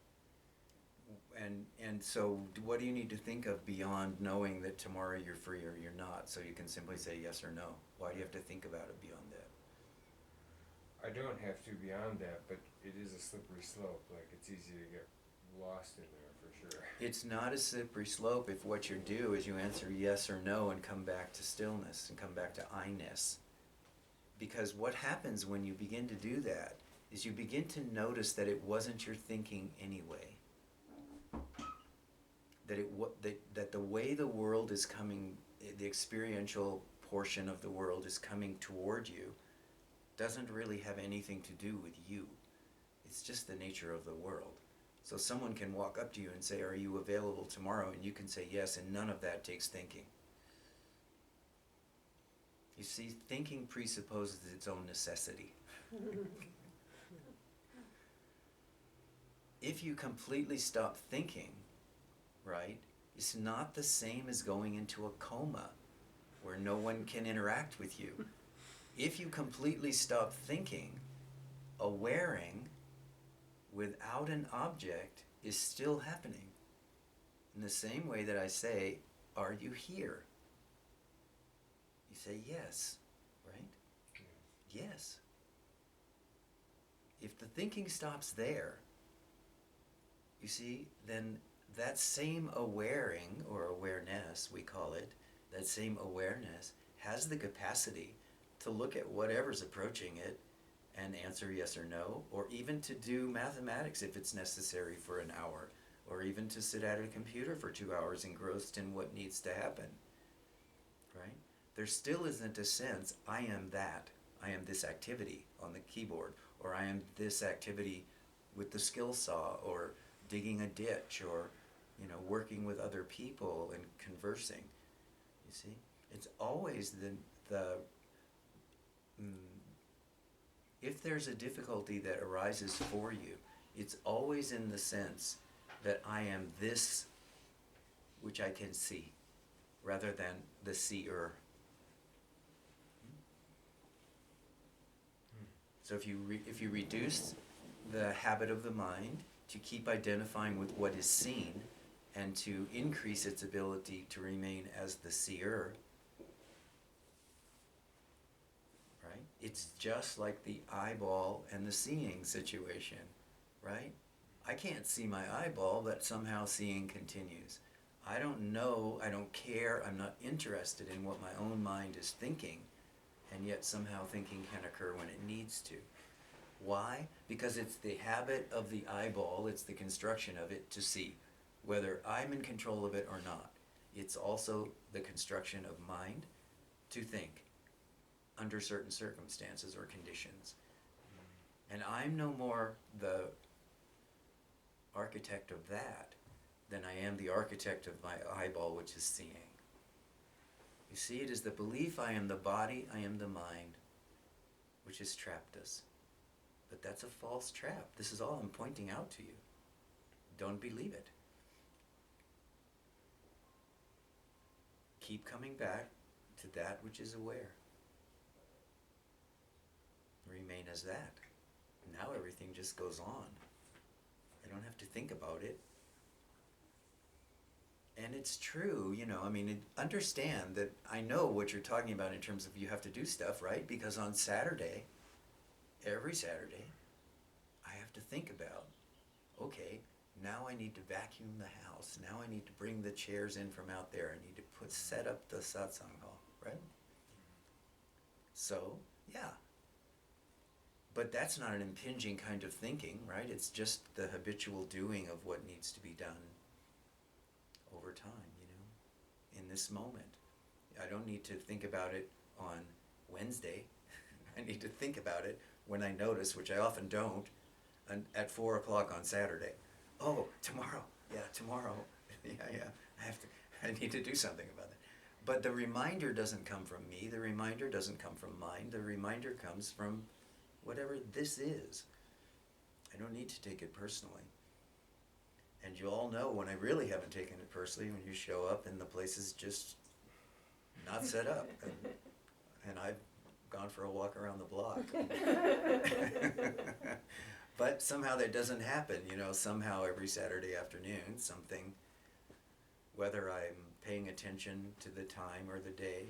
And so what do you need to think of beyond knowing that tomorrow you're free or you're not, so you can simply say yes or no? Why do you have to think about it beyond that? I don't have to beyond that, but it is a slippery slope, like it's easy to get lost in there for sure. It's not a slippery slope if what you do is you answer yes or no and come back to stillness and come back to I-ness. Because what happens when you begin to do that is you begin to notice that it wasn't your thinking anyway. That the way the world is coming, the experiential portion of the world is coming toward you, doesn't really have anything to do with you. It's just the nature of the world. So someone can walk up to you and say, "Are you available tomorrow?" And you can say yes, and none of that takes thinking. You see, thinking presupposes its own necessity. If you completely stop thinking, right, it's not the same as going into a coma where no one can interact with you. If you completely stop thinking, awareing without an object is still happening. In the same way that I say, "Are you here?" You say yes, right? Yes. If the thinking stops there, you see, then that same awareing, or awareness, we call it, that same awareness has the capacity to look at whatever's approaching it and answer yes or no, or even to do mathematics if it's necessary for an hour, or even to sit at a computer for 2 hours engrossed in what needs to happen, right? There still isn't a sense, I am that, I am this activity on the keyboard, or I am this activity with the skill saw, or digging a ditch, or working with other people and conversing. You see, it's always if there's a difficulty that arises for you, it's always in the sense that I am this which I can see, rather than the seer. So if you reduce the habit of the mind to keep identifying with what is seen, and to increase its ability to remain as the seer, right? It's just like the eyeball and the seeing situation, right? I can't see my eyeball, but somehow seeing continues. I don't know, I don't care, I'm not interested in what my own mind is thinking, and yet somehow thinking can occur when it needs to. Why? Because it's the habit of the eyeball, it's the construction of it to see, whether I'm in control of it or not. It's also the construction of mind to think under certain circumstances or conditions. And I'm no more the architect of that than I am the architect of my eyeball, which is seeing. You see, it is the belief I am the body, I am the mind, which has trapped us. But that's a false trap. This is all I'm pointing out to you. Don't believe it. Keep coming back to that which is aware. Remain as that. Now everything just goes on. I don't have to think about it. And it's true, understand that I know what you're talking about in terms of you have to do stuff, right? Because on Saturday, every Saturday, I have to think about, okay, now I need to vacuum the house. Now I need to bring the chairs in from out there. I need to set up the Satsang hall, right? So, yeah. But that's not an impinging kind of thinking, right? It's just the habitual doing of what needs to be done over time, in this moment. I don't need to think about it on Wednesday. I need to think about it when I notice, which I often don't, at 4 o'clock on Saturday. Oh, tomorrow. Yeah, tomorrow. I need to do something about it. But the reminder doesn't come from me. The reminder doesn't come from mind. The reminder comes from whatever this is. I don't need to take it personally. And you all know when I really haven't taken it personally, when you show up and the place is just not set up. And I've gone for a walk around the block. But somehow that doesn't happen, somehow every Saturday afternoon, something, whether I'm paying attention to the time or the day,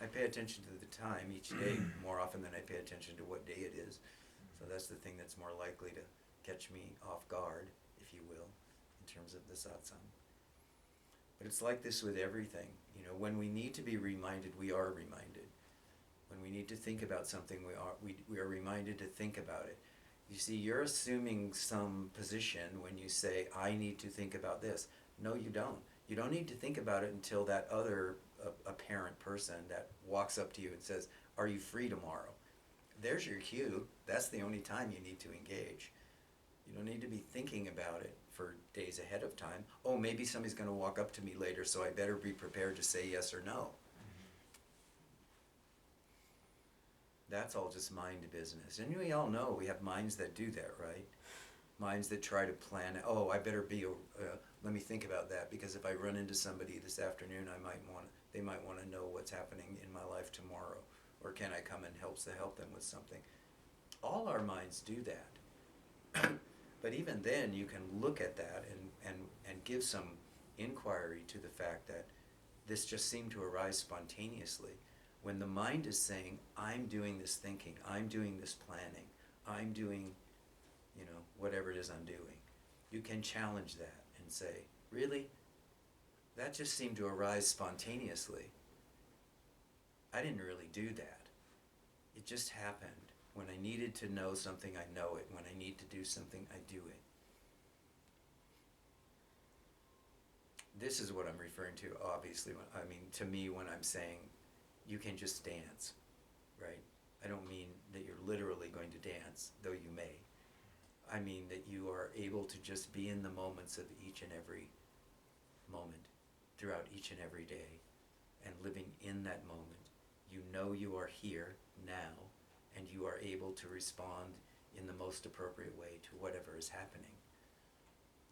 I pay attention to the time each day more often than I pay attention to what day it is. So that's the thing that's more likely to catch me off guard, if you will, in terms of the satsang. But it's like this with everything. You know, when we need to be reminded, we are reminded. When we need to think about something, we are reminded to think about it. You see, you're assuming some position when you say, I need to think about this. No, you don't. You don't need to think about it until that other apparent person that walks up to you and says, are you free tomorrow? There's your cue. That's the only time you need to engage. You don't need to be thinking about it for days ahead of time. Oh, maybe somebody's going to walk up to me later, so I better be prepared to say yes or no. That's all just mind business. And we all know we have minds that do that, right? Minds that try to plan, oh, I better be, let me think about that, because if I run into somebody this afternoon, they might want to know what's happening in my life tomorrow. Or can I come and help them with something? All our minds do that. But even then, you can look at that and give some inquiry to the fact that this just seemed to arise spontaneously. When the mind is saying, I'm doing this thinking, I'm doing this planning, I'm doing, whatever it is I'm doing, you can challenge that and say, really? That just seemed to arise spontaneously. I didn't really do that. It just happened. When I needed to know something, I know it. When I need to do something, I do it. This is what I'm referring to, obviously, to me when I'm saying you can just dance, right? I don't mean that you're literally going to dance, though you may. I mean that you are able to just be in the moments of each and every moment, throughout each and every day, and living in that moment. You know you are here now, and you are able to respond in the most appropriate way to whatever is happening.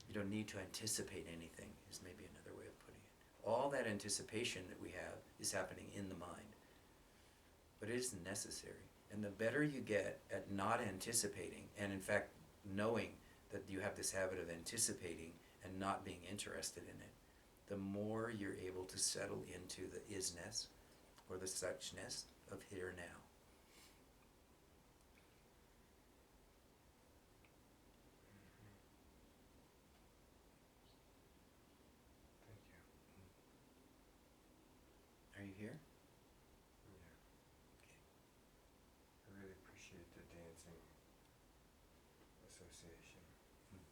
You don't need to anticipate anything, is maybe another way of putting it. All that anticipation that we have is happening in the mind. But it isn't necessary. And the better you get at not anticipating, and in fact knowing that you have this habit of anticipating and not being interested in it, the more you're able to settle into the isness or the suchness of here now. Thank you. Are you here? Yeah. I really appreciate the dancing association. Thank you.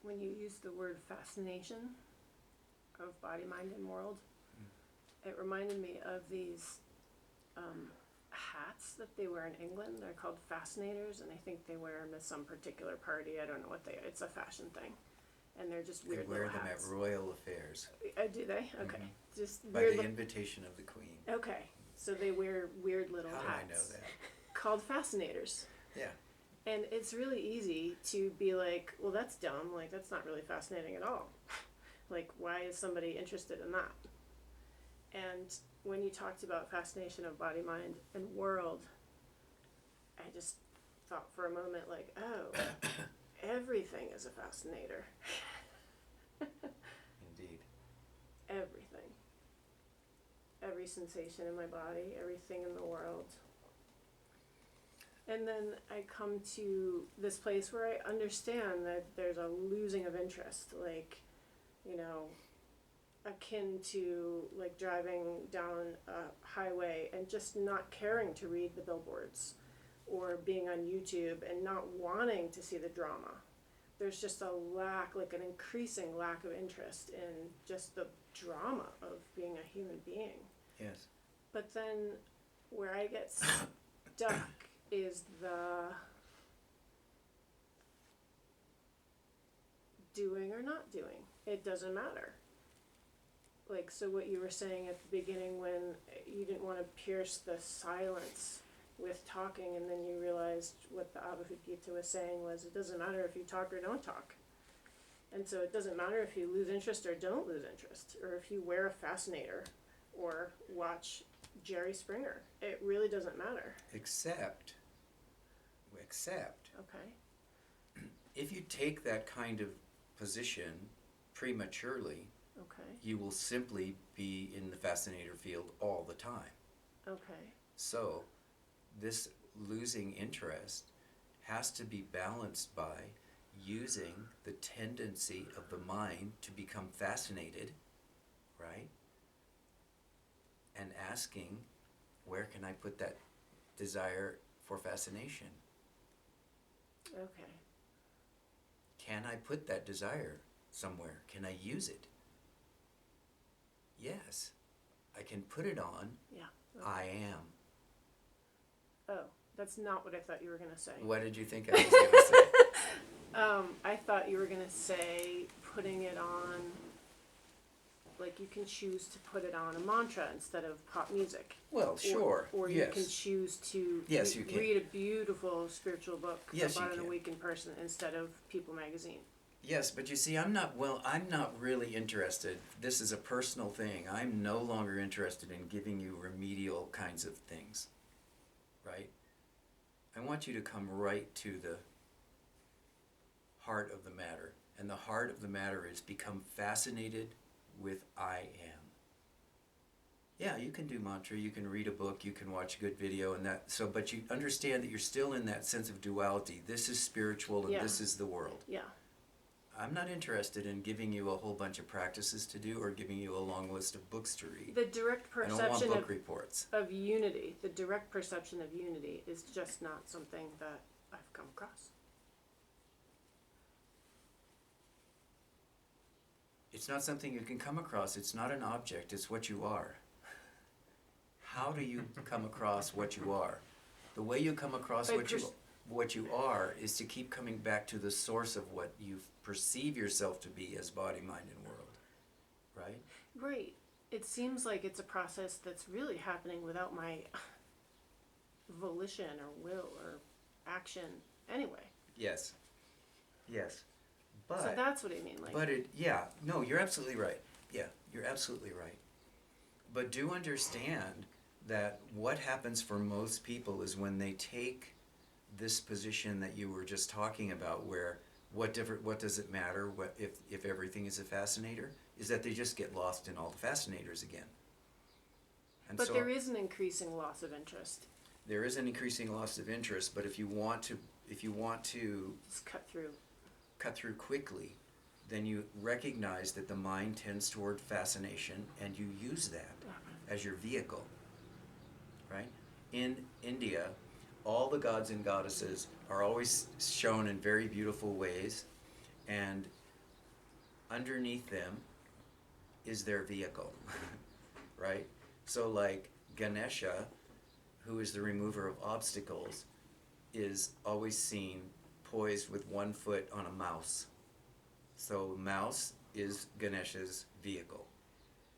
When you use the word fascination of body, mind, and world, it reminded me of these hats that they wear in England. They're called fascinators, and I think they wear them at some particular party. I don't know what it's a fashion thing. And they're just weird They wear little them hats. at royal affairs. Do they? Okay. Mhm. Just By weird the invitation of the Queen. Okay. So they wear weird little How hats. do I know that? Called fascinators. Yeah. And it's really easy to be like, well, that's dumb. Like, that's not really fascinating at all. Like, why is somebody interested in that? And when you talked about fascination of body, mind, and world, I just thought for a moment, like, oh, everything is a fascinator. Indeed. Everything. Every sensation in my body, everything in the world. And then I come to this place where I understand that there's a losing of interest, like, akin to like driving down a highway and just not caring to read the billboards, or being on YouTube and not wanting to see the drama. There's just a lack, like an increasing lack of interest in just the drama of being a human being. Yes. But then where I get stuck is the doing or not doing. It doesn't matter. Like, so what you were saying at the beginning when you didn't want to pierce the silence with talking, and then you realized what the Abhavad Gita was saying was, it doesn't matter if you talk or don't talk. And so it doesn't matter if you lose interest or don't lose interest, or if you wear a fascinator or watch Jerry Springer. It really doesn't matter. Except, Okay. if you take that kind of position prematurely, Okay. you will simply be in the fascinator field all the time. Okay. So, this losing interest has to be balanced by using the tendency of the mind to become fascinated, right? And asking, where can I put that desire for fascination? Okay. Can I put that desire somewhere? Can I use it? Yes. I can put it on. Yeah. Okay. I am. Oh, that's not what I thought you were going to say. What did you think I was going to say? I thought you were going to say putting it on, like you can choose to put it on a mantra instead of pop music. Well, sure. Or yes. you can choose to Yes, you can. read a beautiful spiritual book Yes, about you an can. awakened person instead of People magazine. Yes, but you see, I'm not really interested. This is a personal thing. I'm no longer interested in giving you remedial kinds of things, right? I want you to come right to the heart of the matter. And the heart of the matter is become fascinated with I am. Yeah, you can do mantra, you can read a book, you can watch a good video and that, so, but you understand that you're still in that sense of duality. This is spiritual and Yeah. this is the world. Yeah. I'm not interested in giving you a whole bunch of practices to do or giving you a long list of books to read. The direct I don't want perception book reports. of unity, the direct perception of unity is just not something that I've come across. It's not something you can come across. It's not an object. It's what you are. How do you come across what you are? The way you come across what you are is to keep coming back to the source of what you perceive yourself to be as body, mind, and world. Right? Right. It seems like it's a process that's really happening without my volition or will or action anyway. Yes. Yes. But so that's what I mean. no, you're absolutely right. Yeah, you're absolutely right. But do understand that what happens for most people is when they take this position that you were just talking about, where what does it matter if everything is a fascinator, is that they just get lost in all the fascinators again. And but so there is an increasing loss of interest. there is an increasing loss of interest, but if you want to Just cut through. cut through quickly, then you recognize that the mind tends toward fascination and you use that as your vehicle, right? In India, all the gods and goddesses are always shown in very beautiful ways, and underneath them is their vehicle, right? So like Ganesha, who is the remover of obstacles, is always seen poised with one foot on a mouse. So mouse is Ganesha's vehicle.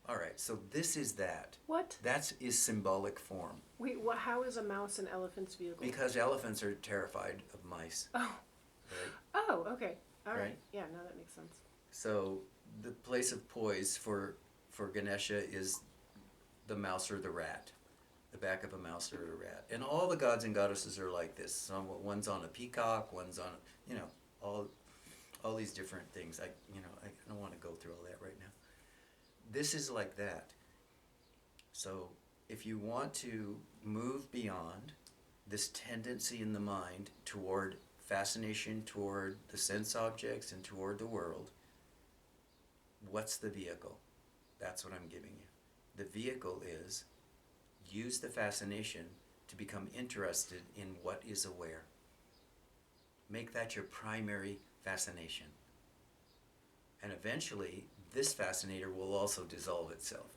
All right, so this is that. What? That is symbolic form. Wait, how is a mouse an elephant's vehicle? Because elephants are terrified of mice. Oh. Right? Oh, okay. All right. Right. Yeah, no, that makes sense. So the place of poise for Ganesha is the mouse or the rat. The back of a mouse or a rat. And all the gods and goddesses are like this. One's on a peacock, one's on, all these different things. I don't want to go through all that right now. This is like that. So if you want to move beyond this tendency in the mind toward fascination toward the sense objects and toward the world, what's the vehicle? That's what I'm giving you. The vehicle is use the fascination to become interested in what is aware. Make that your primary fascination. And eventually, this fascinator will also dissolve itself.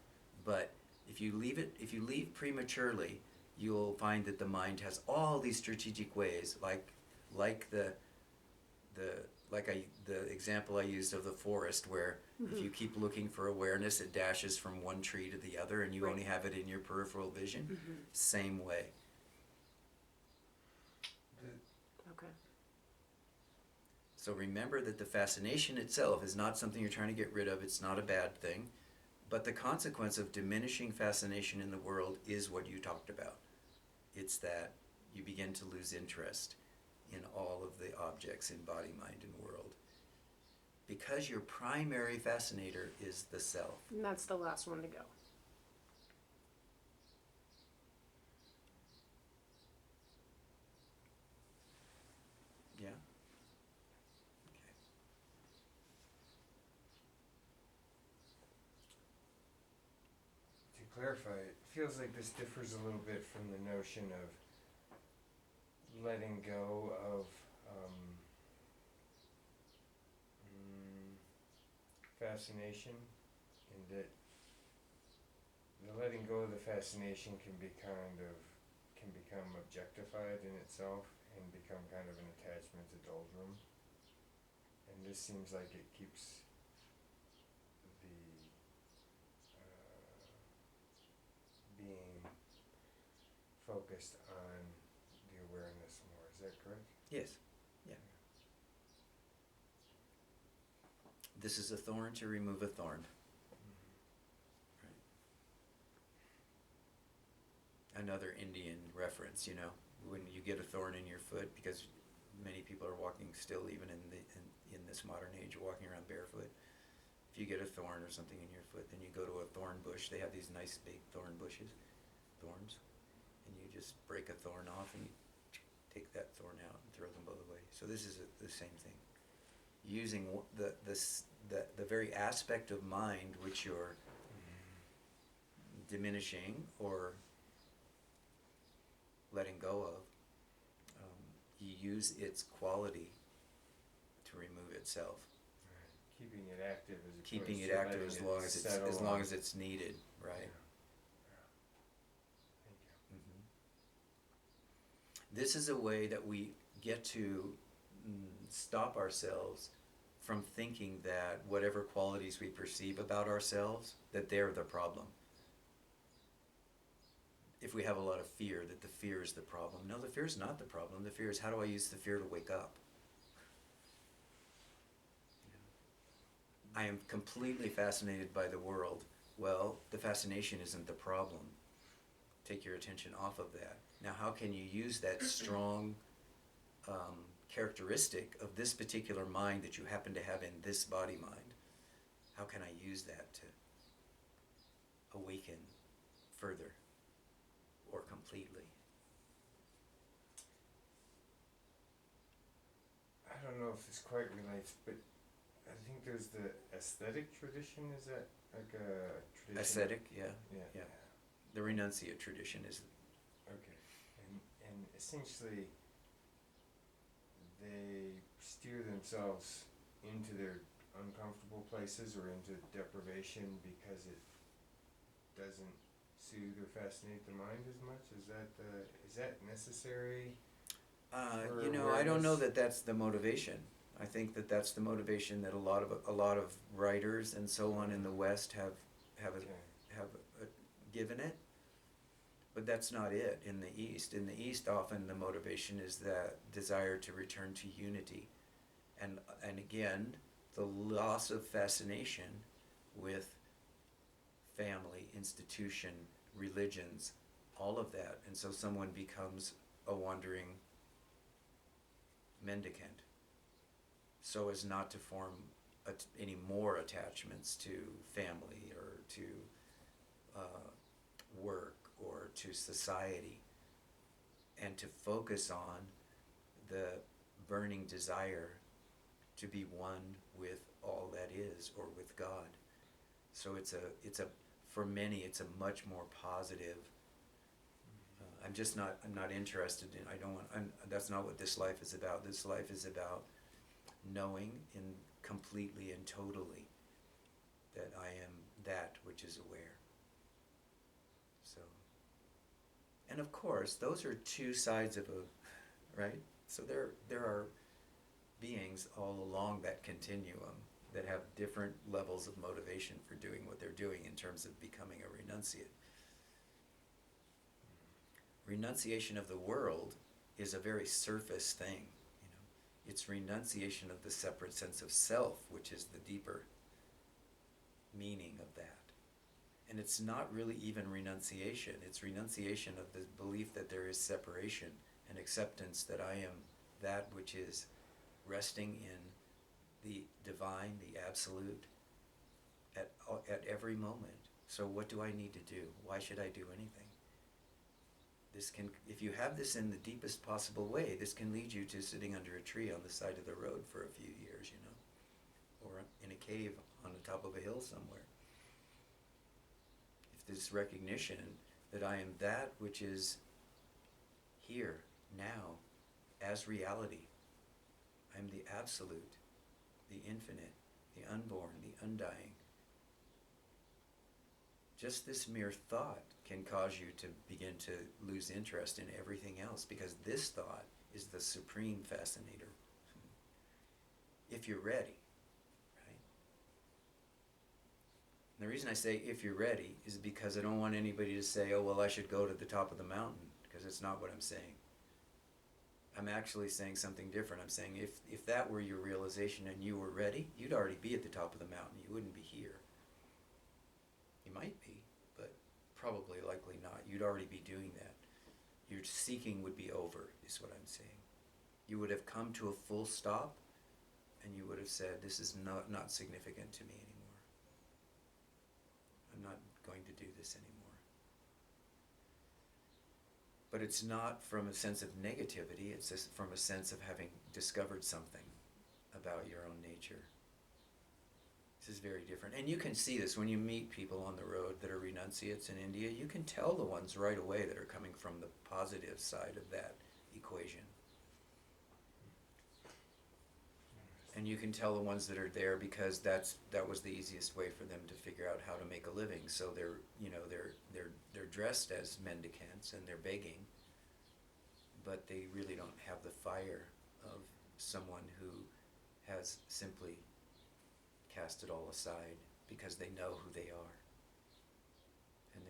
But if you leave prematurely, you'll find that the mind has all these strategic ways, like the example I used of the forest, where if you keep looking for awareness, it dashes from one tree to the other, and you Right. only have it in your peripheral vision. Same way. So remember that the fascination itself is not something you're trying to get rid of. It's not a bad thing. But the consequence of diminishing fascination in the world is what you talked about. It's that you begin to lose interest in all of the objects in body, mind, and world. Because your primary fascinator is the self. And that's the last one to go. Yeah? Okay. To clarify, it feels like this differs a little bit from the notion of letting go of fascination, in that the letting go of the fascination can become objectified in itself and become kind of an attachment to doldrum. And this seems like it keeps the being focused on the awareness more. Is that correct? Yes. Yeah. This is a thorn to remove a thorn. Another Indian reference, you know, when you get a thorn in your foot, because many people are walking still, even in this modern age, walking around barefoot. If you get a thorn or something in your foot, then you go to a thorn bush. They have these nice big thorns, and you just break a thorn off and you take that thorn out and throw them both away. So this is the same thing. Using the very aspect of mind which you're diminishing or letting go of, you use its quality to remove itself. Right. Keeping it active as opposed Keeping to it active letting as long it as settle as long on- as it's needed, right? Yeah. Thank you. Mm-hmm. This is a way that we get to stop ourselves from thinking that whatever qualities we perceive about ourselves, that they're the problem. If we have a lot of fear, that the fear is the problem. No, the fear is not the problem. The fear is, how do I use the fear to wake up? I am completely fascinated by the world. Well, the fascination isn't the problem. Take your attention off of that. Now, how can you use that strong characteristic of this particular mind that you happen to have in this body mind? How can I use that to awaken further or completely? I don't know if this quite relates, but I think there's the aesthetic tradition. Is that like a tradition? Ascetic, yeah. Yeah. The renunciate tradition is. Okay. And essentially, they steer themselves into their uncomfortable places or into deprivation because it doesn't soothe or fascinate the mind as much. Is that necessary? You know, I don't know that that's the motivation. I think that that's the motivation that a lot of writers and so on in the West have given it, but that's not it in the East. In the East, often the motivation is that desire to return to unity, and again, the loss of fascination with family, institution, religions, all of that, and so someone becomes a wandering mendicant, so as not to form any more attachments to family or to work or to society, and to focus on the burning desire to be one with all that is, or with God. So for many it's a much more positive. I'm not interested in. That's not what this life is about. This life is about knowing completely and totally that I am that which is aware. So, and of course, those are two sides of right? So there are beings all along that continuum that have different levels of motivation for doing what they're doing in terms of becoming a renunciate. Renunciation of the world is a very surface thing. It's renunciation of the separate sense of self, which is the deeper meaning of that. And it's not really even renunciation. It's renunciation of the belief that there is separation and acceptance that I am that which is resting in the divine, the absolute, at every moment. So what do I need to do? Why should I do anything? This can, if you have this in the deepest possible way, this can lead you to sitting under a tree on the side of the road for a few years, or in a cave on the top of a hill somewhere. If this recognition that I am that which is here, now, as reality, I'm the absolute, the infinite, the unborn, the undying. Just this mere thought can cause you to begin to lose interest in everything else, because this thought is the supreme fascinator. If you're ready, right? And the reason I say if you're ready is because I don't want anybody to say, oh, well, I should go to the top of the mountain, because it's not what I'm saying. I'm actually saying something different. I'm saying if that were your realization and you were ready, you'd already be at the top of the mountain. You wouldn't be here. You might be, but probably likely not. You'd already be doing that. Your seeking would be over, is what I'm saying. You would have come to a full stop, and you would have said, this is not significant to me anymore. I'm not going to do this anymore. But it's not from a sense of negativity, it's just from a sense of having discovered something about your own nature. This is very different. And you can see this when you meet people on the road that are renunciates in India. You can tell the ones right away that are coming from the positive side of that equation. And you can tell the ones that are there because that was the easiest way for them to figure out how to make a living. So they're dressed as mendicants and they're begging, but they really don't have the fire of someone who has simply cast it all aside because they know who they are. And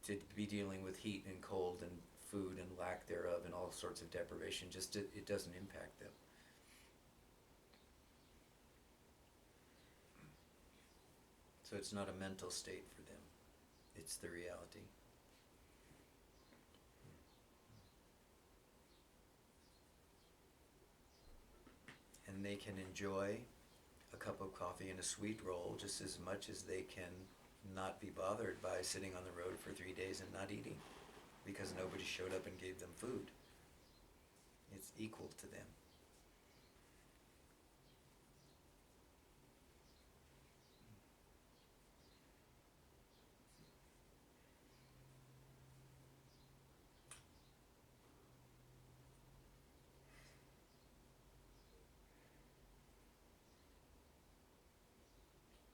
to be dealing with heat and cold and food and lack thereof and all sorts of deprivation, just it doesn't impact them. So it's not a mental state for them. It's the reality. And they can enjoy a cup of coffee and a sweet roll just as much as they can not be bothered by sitting on the road for 3 days and not eating because nobody showed up and gave them food. It's equal to them.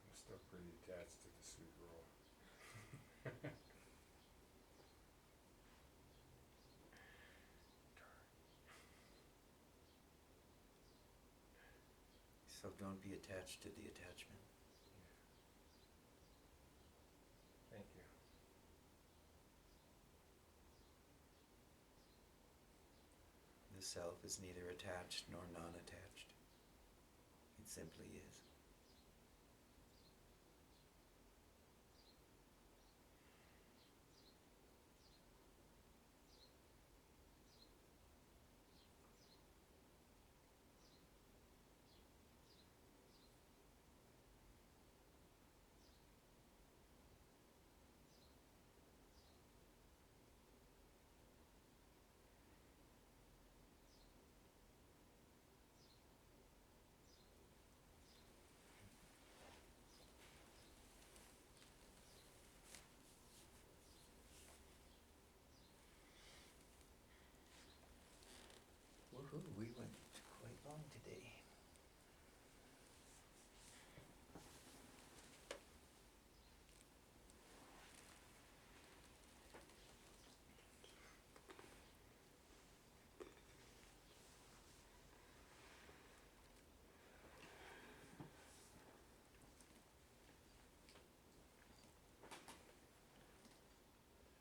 I'm still pretty attached to the sweet roll. So don't be attached to the attachment. Thank you. The self is neither attached nor non-attached. It simply is. Woohoo, we went quite long today.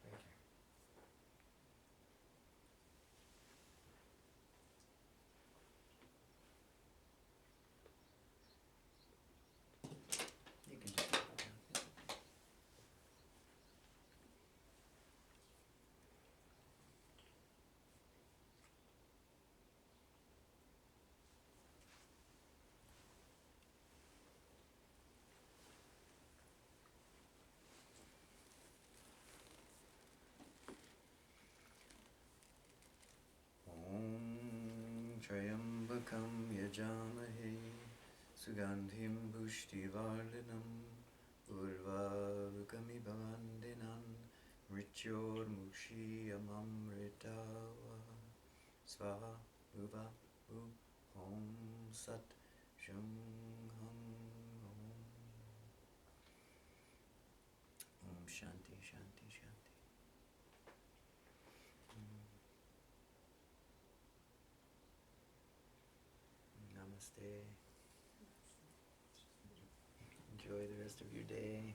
Thank you. yajamahe sugandhim pushtivardhanam urvavukami bhavandinan mrityormukshyamamritava svaha uva u om sat shum hum om shanti shanti shanti. Namaste. Enjoy the rest of your day.